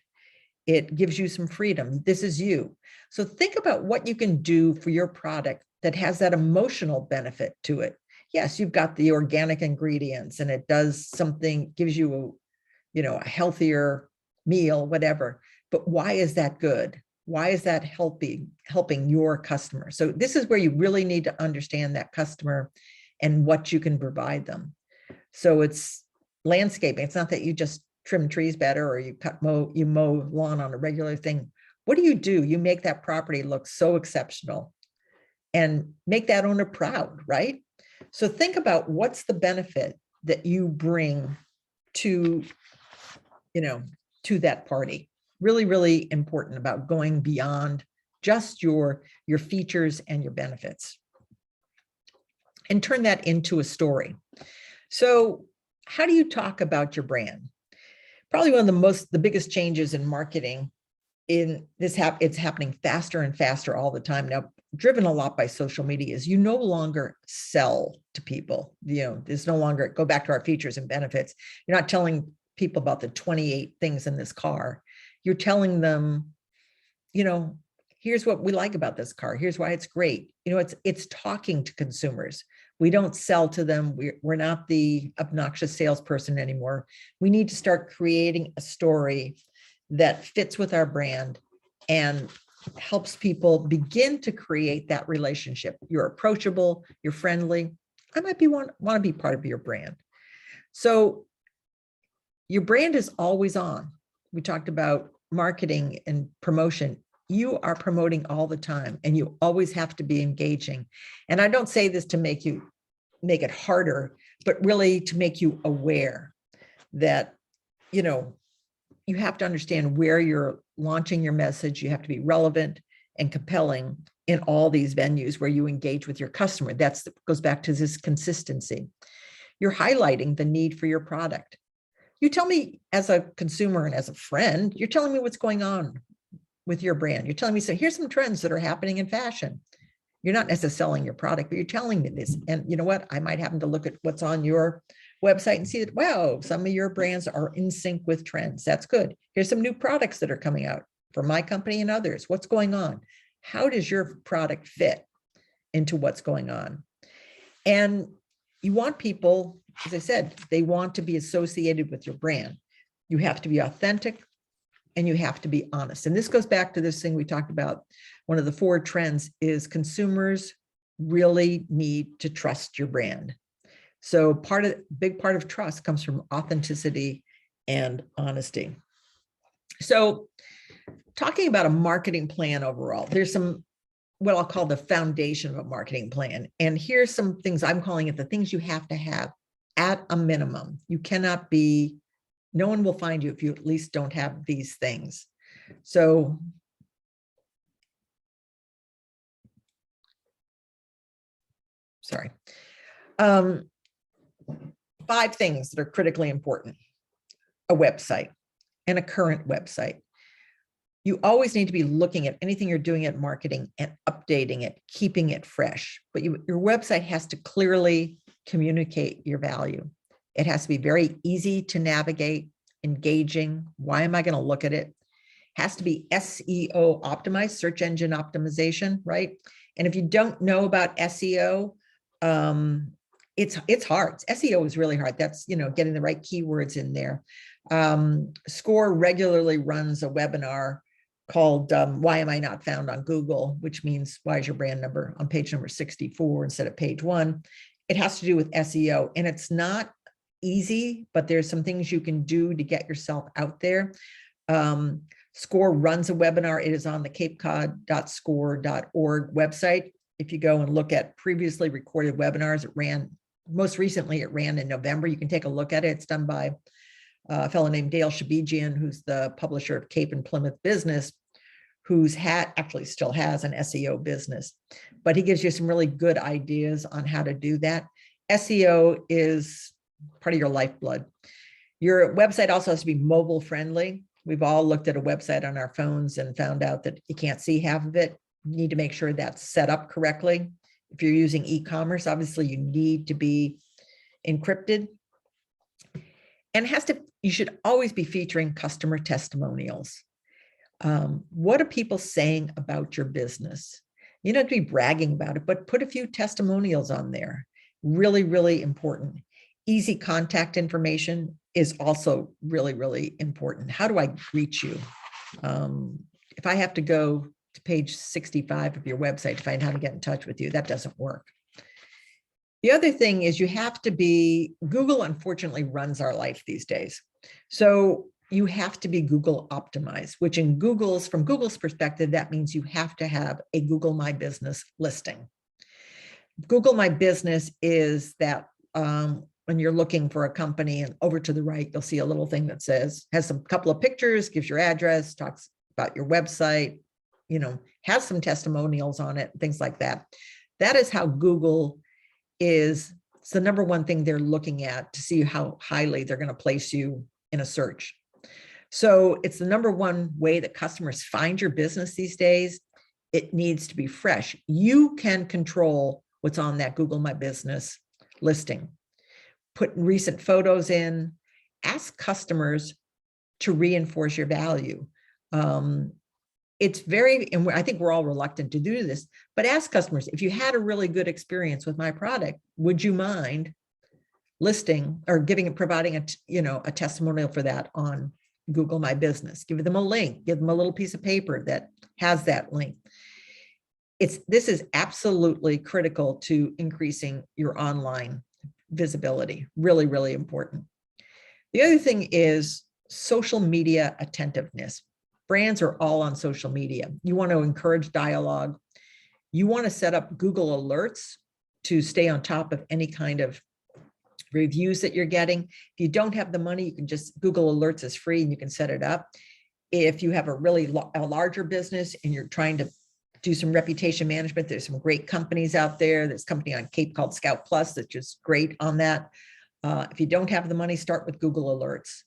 It gives you some freedom. This is you. So think about what you can do for your product that has that emotional benefit to it. Yes, you've got the organic ingredients and it does something, gives you a healthier meal, whatever. But why is that good? Why is that helping your customer? So this is where you really need to understand that customer and what you can provide them. So it's landscaping. It's not that you just trim trees better or you mow lawn on a regular thing. What do? You make that property look so exceptional and make that owner proud, right? So think about what's the benefit that you bring to, to that party. Really, really important about going beyond just your features and your benefits and turn that into a story. So how do you talk about your brand? Probably one of the biggest changes in marketing it's happening faster and faster all the time now, driven a lot by social media, is you no longer sell to people. There's no longer, go back to our features and benefits. You're not telling people about the 28 things in this car. You're telling them, here's what we like about this car. Here's why it's great. It's talking to consumers. We don't sell to them. We're not the obnoxious salesperson anymore. We need to start creating a story that fits with our brand and helps people begin to create that relationship. You're approachable, you're friendly. I might want to be part of your brand. So your brand is always on. We talked about marketing and promotion. You are promoting all the time and you always have to be engaging. And I don't say this to make it harder, but really to make you aware that, you have to understand where you're launching your message. You have to be relevant and compelling in all these venues where you engage with your customer. That goes back to this consistency. You're highlighting the need for your product. You tell me as a consumer and as a friend, you're telling me what's going on with your brand. You're telling me, so here's some trends that are happening in fashion. You're not necessarily selling your product, but you're telling me this. And you know what? I might happen to look at what's on your website and see that, wow, some of your brands are in sync with trends. That's good. Here's some new products that are coming out for my company and others. What's going on? How does your product fit into what's going on? And you want people, as I said, they want to be associated with your brand. You have to be authentic and you have to be honest. And this goes back to this thing we talked about. One of the 4 trends is consumers really need to trust your brand. So big part of trust comes from authenticity and honesty. So talking about a marketing plan overall, there's some, what I'll call the foundation of a marketing plan. And here's some things I'm calling it the things you have to have at a minimum. You cannot be, no one will find you if you at least don't have these things. So sorry. 5 things that are critically important. A website and a current website. You always need to be looking at anything you're doing at marketing and updating it, keeping it fresh. But your website has to clearly communicate your value. It has to be very easy to navigate, engaging. Why am I going to look at it? Has to be SEO optimized, search engine optimization, right? And if you don't know about SEO, it's hard. SEO is really hard. That's, getting the right keywords in there. SCORE regularly runs a webinar called Why Am I Not Found on Google, which means why is your brand number on page number 64 instead of page 1? It has to do with SEO, and it's not easy, but there's some things you can do to get yourself out there. SCORE runs a webinar. It is on the capecod.score.org website. If you go and look at previously recorded webinars, most recently it ran in November. You can take a look at it. It's done by a fellow named Dale Shabigian, who's the publisher of Cape and Plymouth Business, who's actually still has an SEO business, but he gives you some really good ideas on how to do that. SEO is part of your lifeblood. Your website also has to be mobile friendly. We've all looked at a website on our phones and found out that you can't see half of it. You need to make sure that's set up correctly. If you're using e-commerce, obviously you need to be encrypted. And you should always be featuring customer testimonials. What are people saying about your business? You don't have to be bragging about it, but put a few testimonials on there. Really, really important. Easy contact information is also really, really important. How do I reach you? If I have to go to page 65 of your website to find how to get in touch with you, that doesn't work. The other thing is Google unfortunately runs our life these days. So you have to be Google optimized, which from Google's perspective, that means you have to have a Google My Business listing. Google My Business is that when you're looking for a company, and over to the right, you'll see a little thing that has a couple of pictures, gives your address, talks about your website, has some testimonials on it, things like that. That is how Google it's the number one thing they're looking at to see how highly they're going to place you in a search. So it's the number one way that customers find your business these days. It needs to be fresh. You can control what's on that Google My Business listing. Put recent photos in, ask customers to reinforce your value. And I think we're all reluctant to do this, but ask customers, if you had a really good experience with my product, would you mind listing or providing a testimonial for that on Google My Business? Give them a link, give them a little piece of paper that has that link. This is absolutely critical to increasing your online visibility. Really, really important. The other thing is social media attentiveness. Brands are all on social media. You want to encourage dialogue. You want to set up Google Alerts to stay on top of any kind of reviews that you're getting. If you don't have the money, you can Google Alerts is free and you can set it up. If you have a larger business and you're trying to do some reputation management, there's some great companies out there. There's a company on Cape called Scout Plus that's just great on that. If you don't have the money, start with Google Alerts.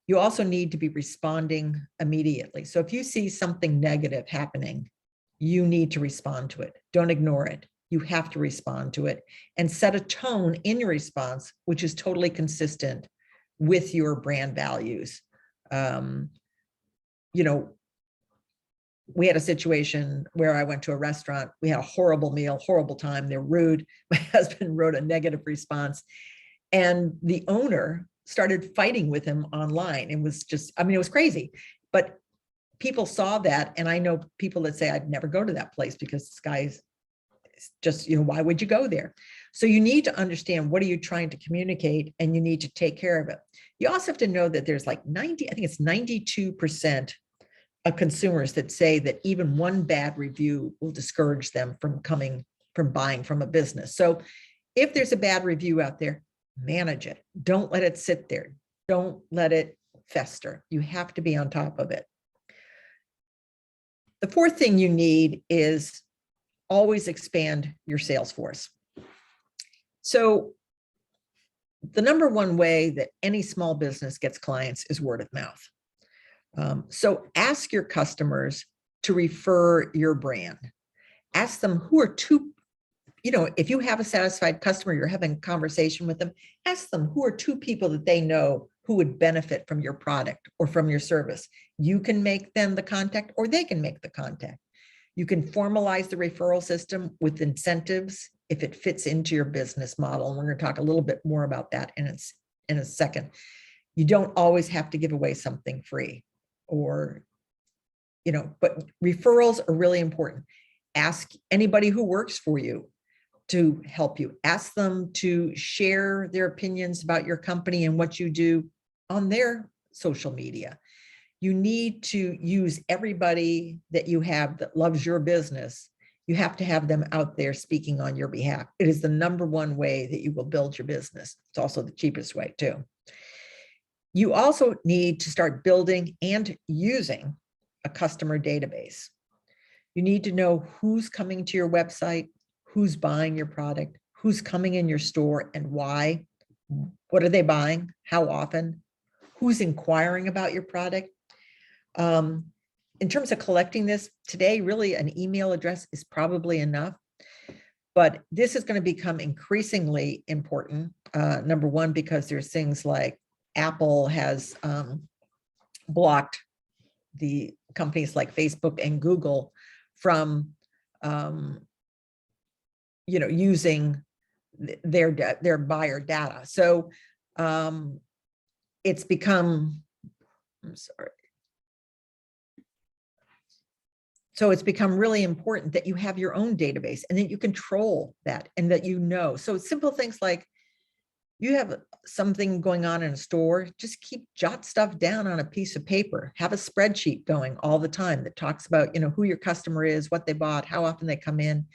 You also need to be responding immediately. So if you see something negative happening, you need to respond to it. Don't ignore it. You have to respond to it and set a tone in your response, which is totally consistent with your brand values. You know, we had a situation where I went to a restaurant. We had a horrible meal, horrible time. They're rude. My husband wrote a negative response, and the owner started fighting with him online. It was just, I mean, it was crazy. But people saw that, and I know people that say, I'd never go to that place because this guy's just, you know, why would you go there? So you need to understand, what are you trying to communicate, and you need to take care of it. You also have to know that there's like 90, I think it's 92% of consumers that say that even one bad review will discourage them from buying from a business. So if there's a bad review out there, manage it. Don't let it sit there. Don't let it fester. You have to be on top of it. The fourth thing you need is always expand your sales force. So the number one way that any small business gets clients is word of mouth. So ask your customers to refer your brand. Ask them who are two, you know, if you have a satisfied customer, you're having a conversation with them, ask them who are two people that they know who would benefit from your product or from your service. You can make them the contact, or they can make the contact. You can formalize the referral system with incentives if it fits into your business model. And we're going to talk a little bit more about that in a second. You don't always have to give away something free, or, you know, but referrals are really important. Ask anybody who works for you to help you. Ask them to share their opinions about your company and what you do on their social media. You need to use everybody that you have that loves your business. You have to have them out there speaking on your behalf. It is the number one way that you will build your business. It's also the cheapest way too. You also need to start building and using a customer database. You need to know who's coming to your website, who's buying your product, who's coming in your store and why. What are they buying? How often? Who's inquiring about your product? In terms of collecting this today, really an email address is probably enough, but this is going to become increasingly important. Number one, because there's things like Apple has blocked the companies like Facebook and Google from, you know, using their buyer data. So it's become, I'm sorry. So it's become really important that you have your own database and that you control that and that you know. So simple things like, you have something going on in a store, just jot stuff down on a piece of paper. Have a spreadsheet going all the time that talks about, you know, who your customer is, what they bought, how often they come in.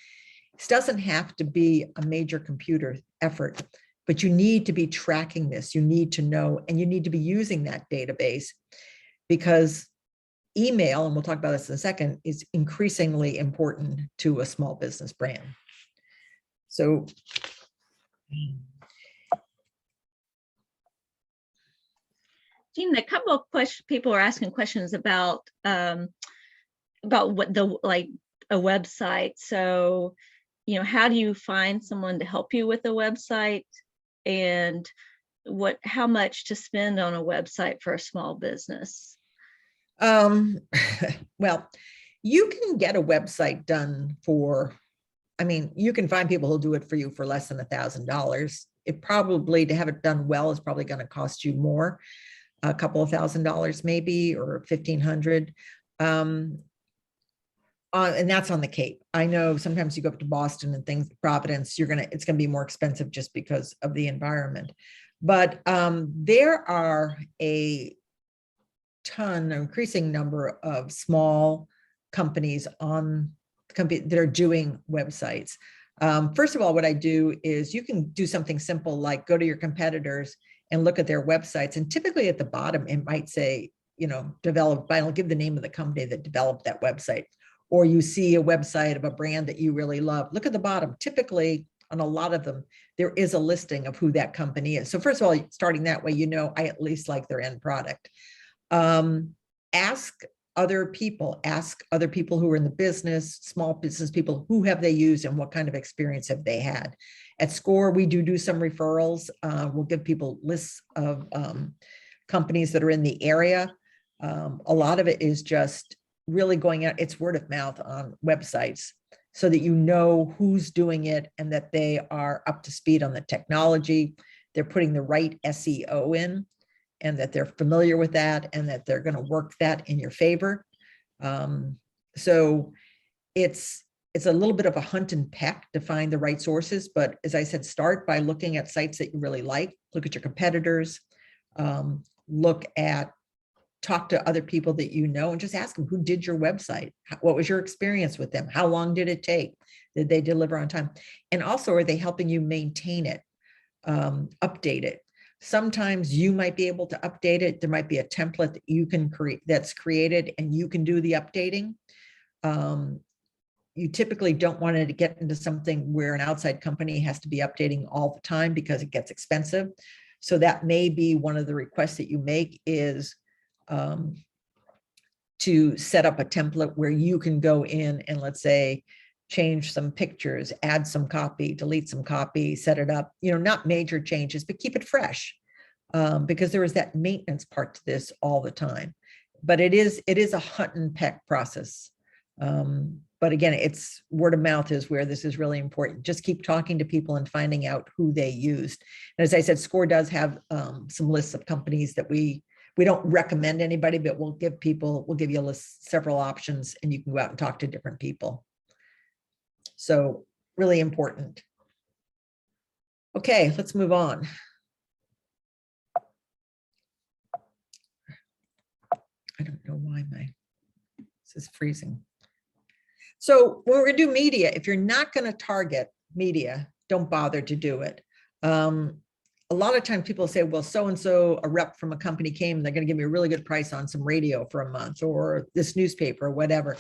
This doesn't have to be a major computer effort, but you need to be tracking this. You need to know, and you need to be using that database, because email, and we'll talk about this in a second, is increasingly important to a small business brand. So Jean, a couple of people are asking questions about what like a website. So, you know, how do you find someone to help you with a website, and how much to spend on a website for a small business? Well, you can get a website done for, I mean, you can find people who'll do it for you for less than $1,000. It probably, to have it done well, is probably going to cost you more, a couple of $1,000 maybe, or 1,500. And that's on the Cape. I know sometimes you go up to Boston and things, Providence, it's gonna be more expensive just because of the environment. But there are a ton, an increasing number of small companies that are doing websites. First of all, what I do is, you can do something simple like go to your competitors and look at their websites. And typically at the bottom, it might say, you know, developed by, I'll give the name of the company that developed that website. Or you see a website of a brand that you really love. Look at the bottom. Typically, on a lot of them, there is a listing of who that company is. So first of all, starting that way, I at least like their end product. Ask other people who are in the business, small business people, who have they used and what kind of experience have they had. At SCORE, we do some referrals. We'll give people lists of companies that are in the area. A lot of it is just really going out, it's word of mouth on websites so that you know who's doing it and that they are up to speed on the technology. They're putting the right SEO in and that they're familiar with that and that they're going to work that in your favor. So it's a little bit of a hunt and peck to find the right sources. But as I said, start by looking at sites that you really like, look at your competitors, talk to other people that you know and just ask them, who did your website? What was your experience with them? How long did it take? Did they deliver on time? And also, are they helping you maintain it, update it? Sometimes you might be able to update it. There might be a template that you can create that's created and you can do the updating. You typically don't want to get into something where an outside company has to be updating all the time because it gets expensive. So that may be one of the requests that you make is to set up a template where you can go in and, let's say, change some pictures, add some copy, delete some copy, set it up, not major changes, but keep it fresh, because there is that maintenance part to this all the time. But it is a hunt and peck process. But again, it's word of mouth is where this is really important. Just keep talking to people and finding out who they used. And as I said, SCORE does have some lists of companies that we don't recommend anybody, but we'll give you a list, several options, and you can go out and talk to different people. So really important. Okay, let's move on. I don't know why this is freezing. So when we're gonna do media, if you're not gonna target media, don't bother to do it. A lot of times people say, well, so-and-so, a rep from a company came, they're gonna give me a really good price on some radio for a month or this newspaper or whatever.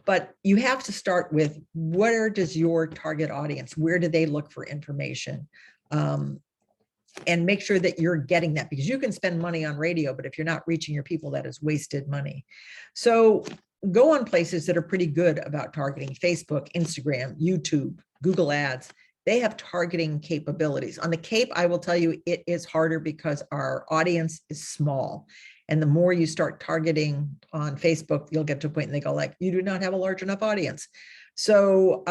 But you have to start with, where does your target audience, where do they look for information? And make sure that you're getting that, because you can spend money on radio, but if you're not reaching your people, that is wasted money. So go on places that are pretty good about targeting: Facebook, Instagram, YouTube, Google Ads. They have targeting capabilities. On the Cape, I will tell you, it is harder because our audience is small. And the more you start targeting on Facebook, you'll get to a point and they go like, you do not have a large enough audience. So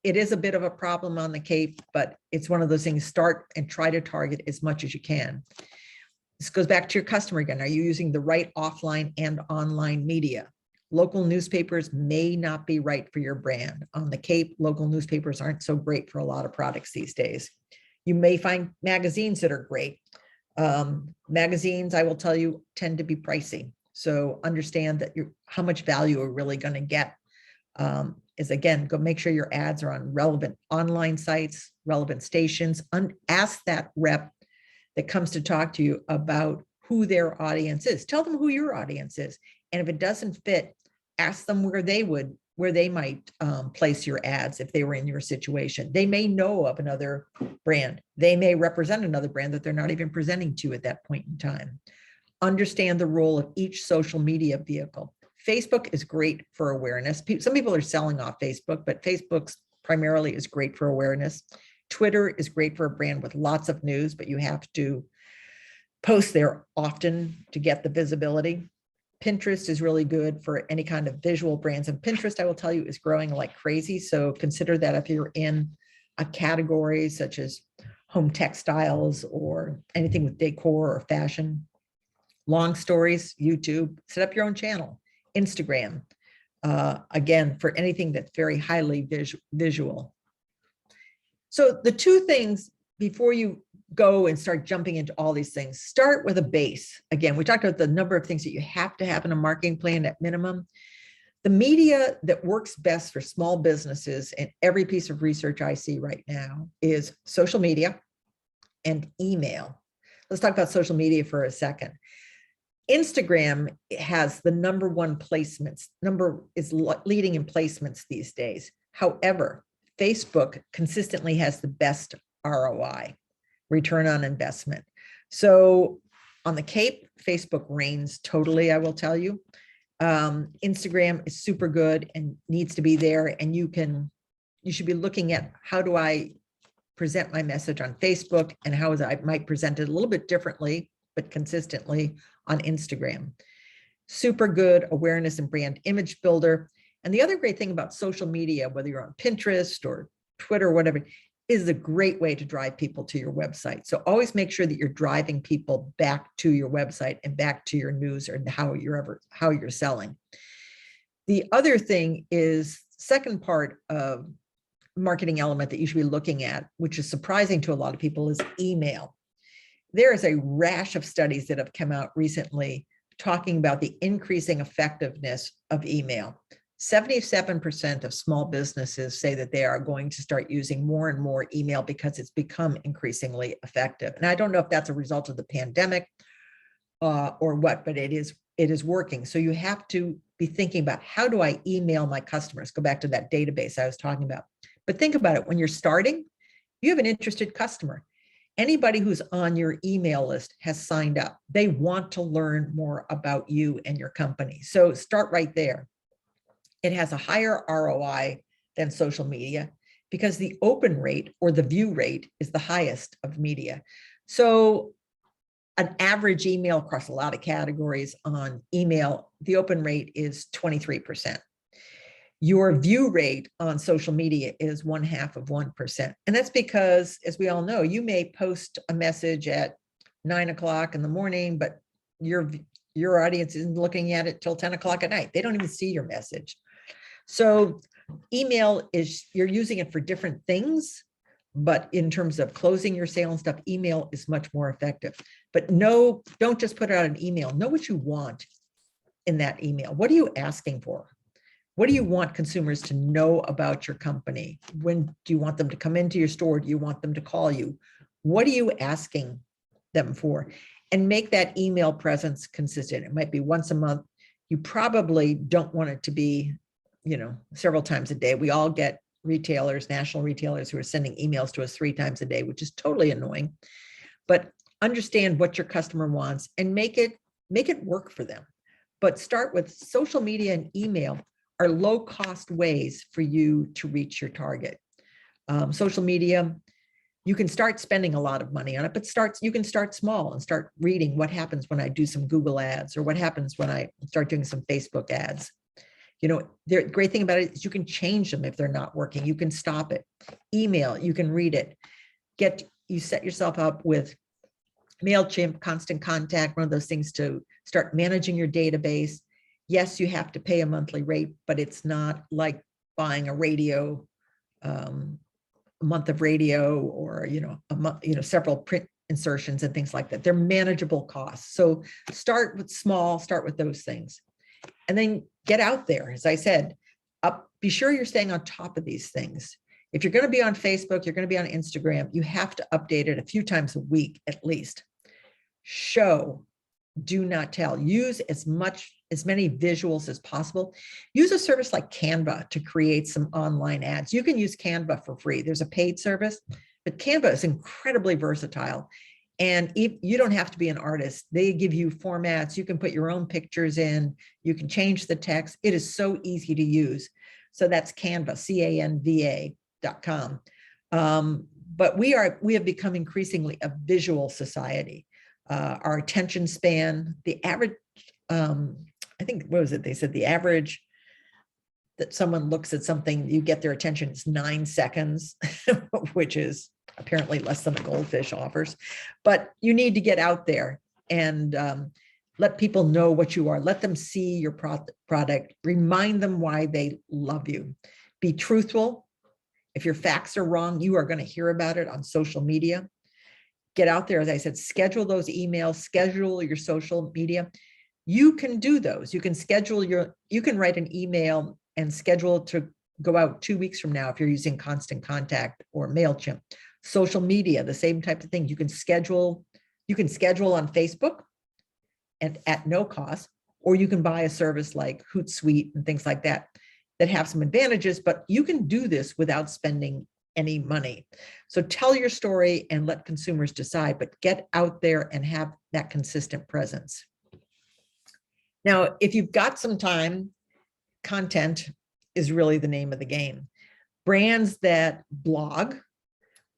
it is a bit of a problem on the Cape, but it's one of those things, start and try to target as much as you can. This goes back to your customer again. Are you using the right offline and online media? Local newspapers may not be right for your brand. On the Cape, local newspapers aren't so great for a lot of products these days. You may find magazines that are great. Magazines, I will tell you, tend to be pricey. So understand that how much value you're really going to get is, again, go make sure your ads are on relevant online sites, relevant stations. Ask that rep that comes to talk to you about who their audience is. Tell them who your audience is. And if it doesn't fit, ask them where they might place your ads if they were in your situation. They may know of another brand. They may represent another brand that they're not even presenting to at that point in time. Understand the role of each social media vehicle. Facebook is great for awareness. Some people are selling off Facebook, but Facebook's primarily is great for awareness. Twitter is great for a brand with lots of news, but you have to post there often to get the visibility. Pinterest is really good for any kind of visual brands. And Pinterest, I will tell you, is growing like crazy. So consider that if you're in a category such as home textiles or anything with decor or fashion. Long stories, YouTube, set up your own channel. Instagram, again, for anything that's very highly visual. So the two things before you go and start jumping into all these things, start with a base. Again, we talked about the number of things that you have to have in a marketing plan at minimum. The media that works best for small businesses, and every piece of research I see right now, is social media and email. Let's talk about social media for a second. Instagram has the #1 placements, is leading in placements these days. However, Facebook consistently has the best ROI, return on investment. So on the Cape, Facebook reigns totally, I will tell you. Instagram is super good and needs to be there. And you should be looking at, how do I present my message on Facebook, and how I might present it a little bit differently, but consistently on Instagram. Super good awareness and brand image builder. And the other great thing about social media, whether you're on Pinterest or Twitter or whatever, is a great way to drive people to your website. So always make sure that you're driving people back to your website and back to your news, or how you're selling. The other thing is, second part of marketing element that you should be looking at, which is surprising to a lot of people, is email. There is a rash of studies that have come out recently talking about the increasing effectiveness of email. 77% of small businesses say that they are going to start using more and more email because it's become increasingly effective. And I don't know if that's a result of the pandemic or what, but it is working. So you have to be thinking about, how do I email my customers? Go back to that database I was talking about. But think about it, when you're starting, you have an interested customer. Anybody who's on your email list has signed up. They want to learn more about you and your company. So start right there. It has a higher ROI than social media because the open rate, or the view rate, is the highest of media. So an average email across a lot of categories on email, the open rate is 23%. Your view rate on social media is 0.5%. And that's because, as we all know, you may post a message at 9 o'clock in the morning, but your audience isn't looking at it till 10 o'clock at night. They don't even see your message. So email is, you're using it for different things, but in terms of closing your sale and stuff, email is much more effective. But no, don't just put out an email. Know what you want in that email. What are you asking for? What do you want consumers to know about your company? When do you want them to come into your store? Do you want them to call you? What are you asking them for? And make that email presence consistent. It might be once a month. You probably don't want it to be, several times a day. We all get retailers, national retailers, who are sending emails to us 3 times a day, which is totally annoying. But understand what your customer wants and make it work for them. But start with social media and email are low-cost ways for you to reach your target. Social media, you can start spending a lot of money on it, but you can start small and start reading what happens when I do some Google ads, or what happens when I start doing some Facebook ads. The great thing about it is you can change them if they're not working. You can stop it. Email, you can read it. You set yourself up with MailChimp, Constant Contact, one of those things to start managing your database. Yes, you have to pay a monthly rate, but it's not like buying a radio, a month of radio, or a month, several print insertions and things like that. They're manageable costs. So start with small, start with those things, and then get out there. As I said, be sure you're staying on top of these things. If you're going to be on Facebook, you're going to be on Instagram, you have to update it a few times a week at least. Show, do not tell. Use as many visuals as possible. Use a service like Canva to create some online ads. You can use Canva for free. There's a paid service, but Canva is incredibly versatile. And if you don't have to be an artist, they give you formats. You can put your own pictures in. You can change the text. It is so easy to use. So that's Canva, CANVA.com. But we have become increasingly a visual society. Our attention span, the average, I think, what was it? They said the average that someone looks at something, you get their attention is 9 seconds, which is apparently less than a goldfish offers. But you need to get out there and let people know what you are. Let them see your product. Remind them why they love you. Be truthful. If your facts are wrong, you are going to hear about it on social media. Get out there, as I said, schedule those emails, schedule your social media. You can do those. You can write an email and schedule to go out 2 weeks from now if you're using Constant Contact or MailChimp. Social media, the same type of thing. You can schedule on Facebook and at no cost, or you can buy a service like Hootsuite and things like that. that have some advantages, but you can do this without spending any money. So tell your story and let consumers decide, but get out there and have that consistent presence. Now, if you've got some time, content is really the name of the game. Brands that blog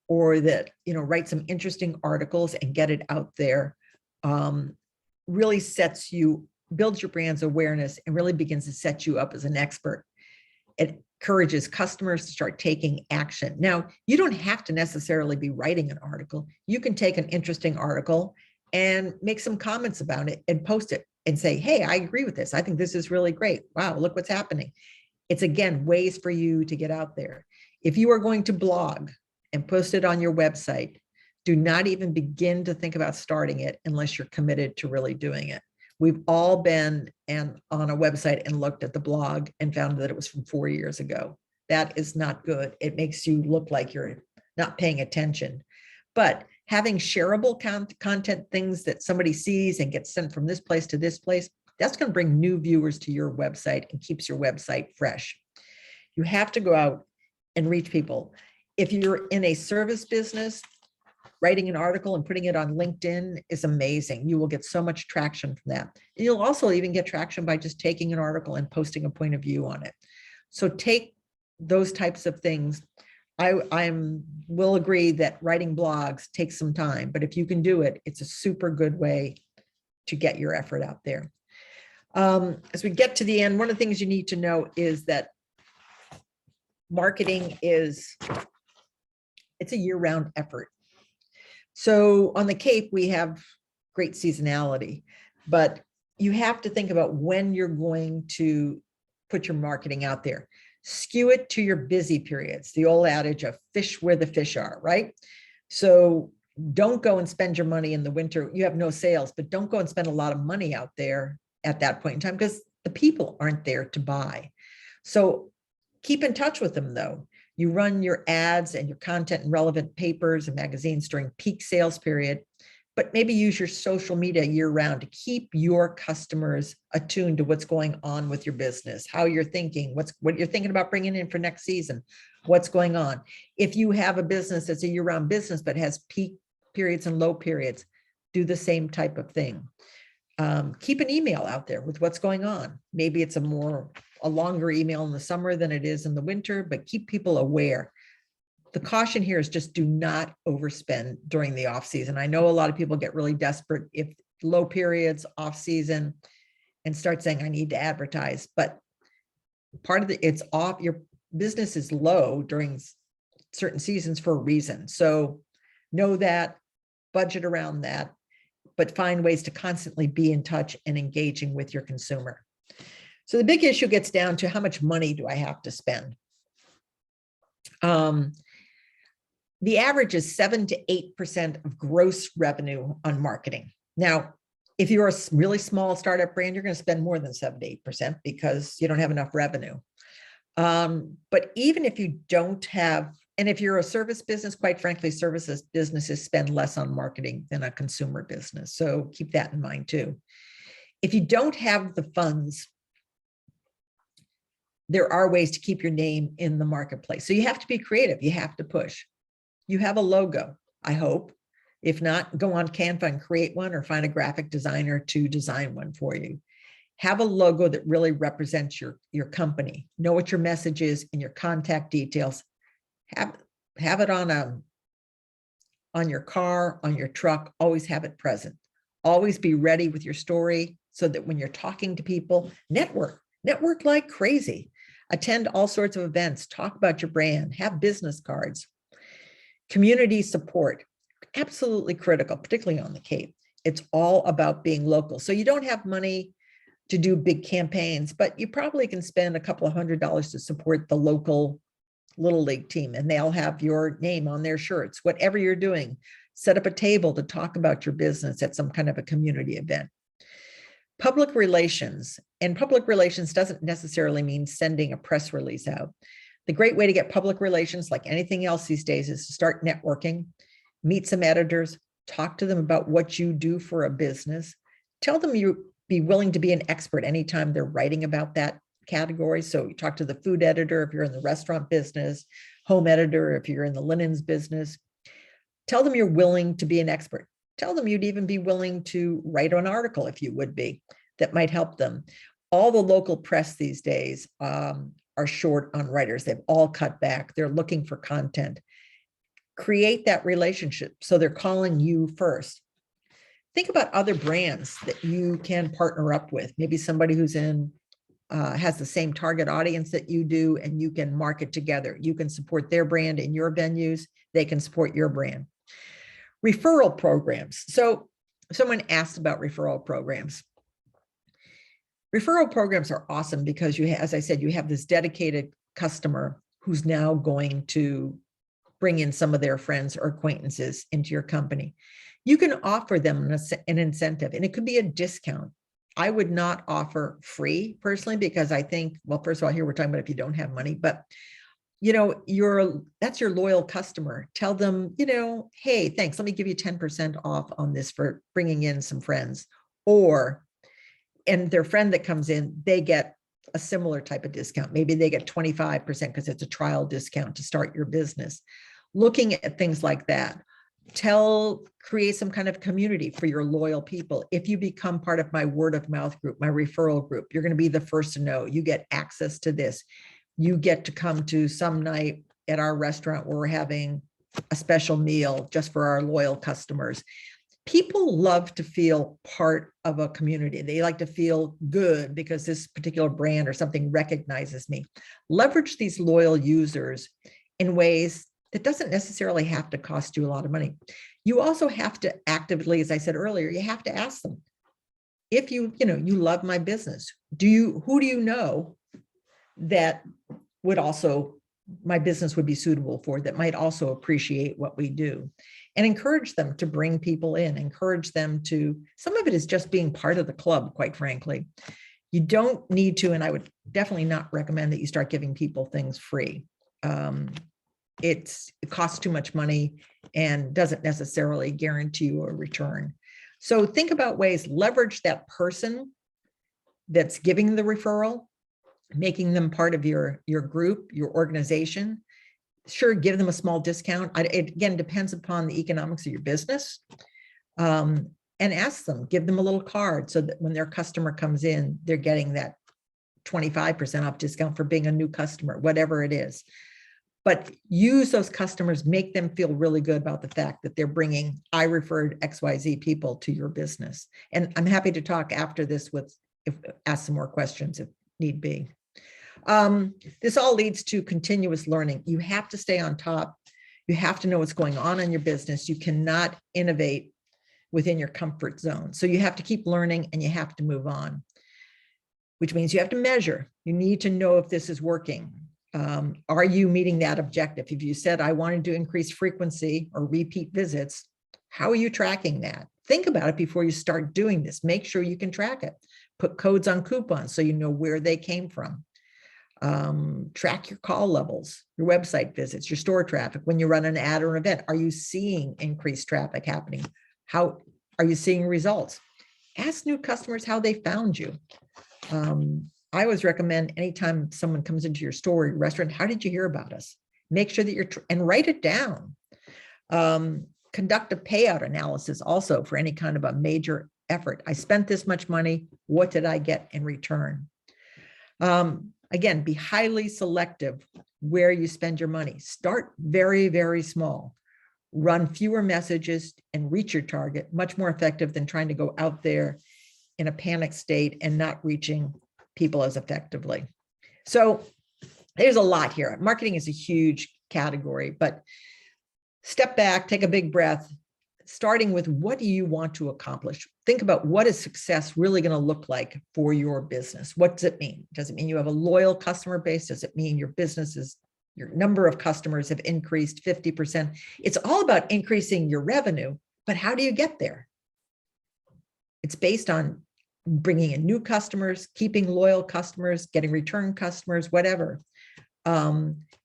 or that, write some interesting articles and get it out there really builds your brand's awareness and really begins to set you up as an expert. It encourages customers to start taking action. Now, you don't have to necessarily be writing an article. You can take an interesting article and make some comments about it and post it and say, hey, I agree with this. I think this is really great. Wow, look what's happening. It's, again, ways for you to get out there. If you are going to blog and post it on your website, do not even begin to think about starting it unless you're committed to really doing it. We've all been on a website and looked at the blog and found that it was from 4 years ago. That is not good. It makes you look like you're not paying attention. But having shareable content, things that somebody sees and gets sent from this place to this place, that's going to bring new viewers to your website and keeps your website fresh. You have to go out and reach people. If you're in a service business, writing an article and putting it on LinkedIn is amazing. You will get so much traction from that. And you'll also even get traction by just taking an article and posting a point of view on it. So take those types of things. I will agree that writing blogs takes some time, but if you can do it, it's a super good way to get your effort out there. As we get to the end, one of the things you need to know is that marketing it's a year-round effort. So on the Cape, we have great seasonality, but you have to think about when you're going to put your marketing out there. Skew it to your busy periods, the old adage of fish where the fish are, right? So don't go and spend your money in the winter. You have no sales, but don't go and spend a lot of money out there at that point in time because the people aren't there to buy. So keep in touch with them though. You run your ads and your content in relevant papers and magazines during peak sales period, but maybe use your social media year round to keep your customers attuned to what's going on with your business, how you're thinking, what you're thinking about bringing in for next season, what's going on. If you have a business that's a year-round business but has peak periods and low periods, do the same type of thing. Keep an email out there with what's going on. Maybe it's a longer email in the summer than it is in the winter, but keep people aware. The caution here is just do not overspend during the off season. I know a lot of people get really desperate if low periods, off season, and start saying, I need to advertise, but it's off, your business is low during certain seasons for a reason. So know that, budget around that, but find ways to constantly be in touch and engaging with your consumer. So the big issue gets down to how much money do I have to spend? The average is 7 to 8% of gross revenue on marketing. Now, if you're a really small startup brand, you're going to spend more than 7 to 8% because you don't have enough revenue. But even if you don't have, and if you're a service business, quite frankly, services businesses spend less on marketing than a consumer business. So keep that in mind too. If you don't have the funds, there are ways to keep your name in the marketplace. So you have to be creative. You have to push. You have a logo, I hope. If not, go on Canva and create one or find a graphic designer to design one for you. Have a logo that really represents your company. Know what your message is and your contact details. Have it on your car, on your truck. Always have it present. Always be ready with your story so that when you're talking to people, network like crazy. Attend all sorts of events. Talk about your brand. Have business cards. Community support, absolutely critical, particularly on the Cape. It's all about being local. So you don't have money to do big campaigns, but you probably can spend a couple of $100s to support the local Little League team, and they'll have your name on their shirts. Whatever you're doing, set up a table to talk about your business at some kind of a community event. Public relations, and public relations doesn't necessarily mean sending a press release out. The great way to get public relations, like anything else these days, is to start networking, meet some editors, talk to them about what you do for a business. Tell them you be willing to be an expert anytime they're writing about that categories. So you talk to the food editor if you're in the restaurant business, home editor if you're in the linens business. Tell them you're willing to be an expert. Tell them you'd even be willing to write an article if you would be, that might help them. All the local press these days are short on writers. They've all cut back. They're looking for content. Create that relationship so they're calling you first. Think about other brands that you can partner up with. Maybe somebody who's in has the same target audience that you do, and you can market together. You can support their brand in your venues. They can support your brand. Referral programs. So someone asked about referral programs. Referral programs are awesome because you, as I said, you have this dedicated customer who's now going to bring in some of their friends or acquaintances into your company. You can offer them an incentive, and it could be a discount. I would not offer free personally, because I think, well, first of all, here we're talking about if you don't have money, but that's your loyal customer. Tell them, hey, thanks. Let me give you 10% off on this for bringing in some friends. And their friend that comes in, they get a similar type of discount. Maybe they get 25% because it's a trial discount to start your business. Looking at things like that. Create some kind of community for your loyal people. If you become part of my word of mouth group, my referral group, you're going to be the first to know. You get access to this. You get to come to some night at our restaurant where we're having a special meal just for our loyal customers. People love to feel part of a community. They like to feel good because this particular brand or something recognizes me. Leverage these loyal users in ways that doesn't necessarily have to cost you a lot of money. You also have to actively, as I said earlier, you have to ask them, if you love my business, who do you know that would also, my business would be suitable for, that might also appreciate what we do? And encourage them to bring people in, encourage them to, some of it is just being part of the club, quite frankly. You don't need to, and I would definitely not recommend that you start giving people things free. It costs too much money and doesn't necessarily guarantee you a return. So think about ways, leverage that person that's giving the referral, making them part of your group, your organization. Sure, give them a small discount. It again depends upon the economics of your business. And ask them, give them a little card so that when their customer comes in, they're getting that 25% off discount for being a new customer, whatever it is. But use those customers, make them feel really good about the fact that they're bringing, I referred XYZ people to your business. And I'm happy to talk after this ask some more questions if need be. This all leads to continuous learning. You have to stay on top. You have to know what's going on in your business. You cannot innovate within your comfort zone. So you have to keep learning and you have to move on, which means you have to measure. You need to know if this is working. Are you meeting that objective? If you said, I wanted to increase frequency or repeat visits, how are you tracking that? Think about it before you start doing this. Make sure you can track it. Put codes on coupons so you know where they came from. Track your call levels, your website visits, your store traffic. When you run an ad or an event, are you seeing increased traffic happening? How are you seeing results? Ask new customers how they found you. I always recommend anytime someone comes into your store, your restaurant, how did you hear about us? Make sure that and write it down. Conduct a payout analysis also for any kind of a major effort. I spent this much money. What did I get in return? Again, be highly selective where you spend your money. Start very, very small. Run fewer messages and reach your target. Much more effective than trying to go out there in a panic state and not reaching people as effectively. So there's a lot here. Marketing is a huge category, but step back, take a big breath, starting with what do you want to accomplish? Think about what is success really going to look like for your business? What does it mean? Does it mean you have a loyal customer base? Does it mean your number of customers have increased 50%? It's all about increasing your revenue, but how do you get there? It's based on bringing in new customers, keeping loyal customers, getting return customers, whatever.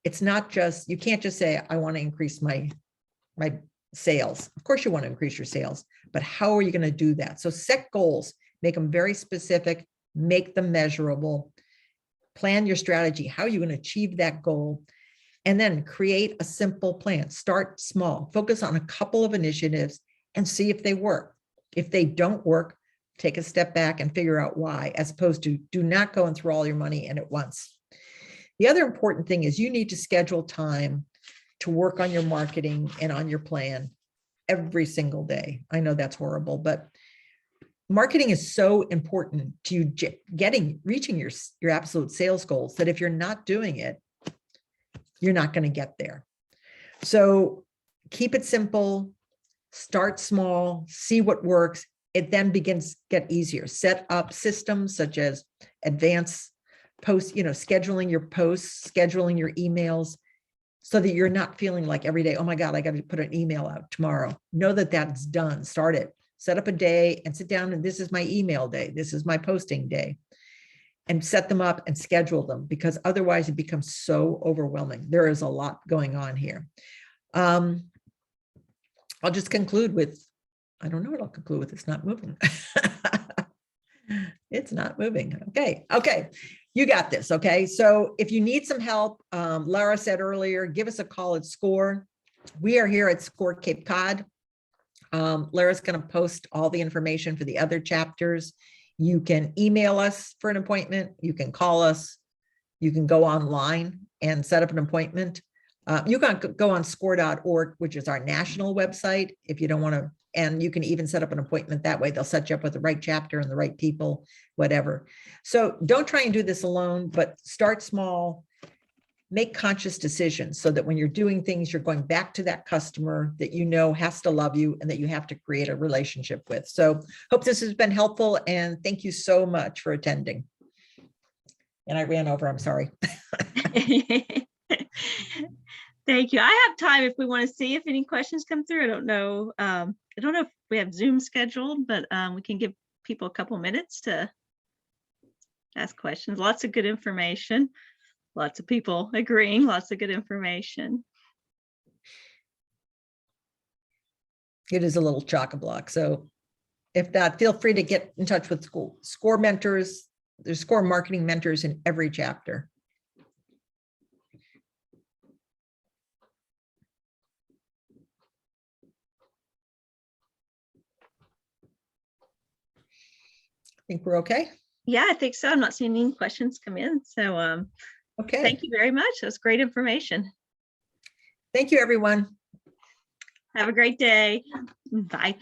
It's not just, you can't just say, I want to increase my sales. Of course you want to increase your sales, but how are you going to do that? So set goals, make them very specific, make them measurable, plan your strategy, how you're going to achieve that goal, and then create a simple plan. Start small, focus on a couple of initiatives and see if they work. If they don't work, take a step back and figure out why, as opposed to do not go and throw all your money in at once. The other important thing is you need to schedule time to work on your marketing and on your plan every single day. I know that's horrible, but marketing is so important to you reaching your absolute sales goals that if you're not doing it, you're not going to get there. So keep it simple, start small, see what works. It then begins to get easier. Set up systems such as advanced post, scheduling your posts, scheduling your emails, so that you're not feeling like every day, oh my God, I got to put an email out tomorrow. Know that that's done. Start it. Set up a day and sit down and this is my email day. This is my posting day. And set them up and schedule them, because otherwise it becomes so overwhelming. There is a lot going on here. I'll just conclude with, I don't know what I'll conclude with. It's not moving. It's not moving. Okay. You got this. Okay. So if you need some help, Lara said earlier, give us a call at SCORE. We are here at SCORE Cape Cod. Lara's going to post all the information for the other chapters. You can email us for an appointment. You can call us. You can go online and set up an appointment. You can go on score.org, which is our national website, if you don't want to, and you can even set up an appointment that way. They'll set you up with the right chapter and the right people, whatever. So don't try and do this alone, but start small, make conscious decisions so that when you're doing things, you're going back to that customer that you know has to love you and that you have to create a relationship with. So hope this has been helpful, and thank you so much for attending. And I ran over, I'm sorry. Thank you. I have time if we want to see if any questions come through. I don't know if we have Zoom scheduled, but we can give people a couple minutes to ask questions. Lots of good information. Lots of people agreeing, lots of good information. It is a little chock-a-block. So if not, feel free to get in touch with SCORE mentors. There's SCORE marketing mentors in every chapter. Think we're okay? Yeah, I think so. I'm not seeing any questions come in. So okay. Thank you very much. That's great information. Thank you, everyone. Have a great day. Bye.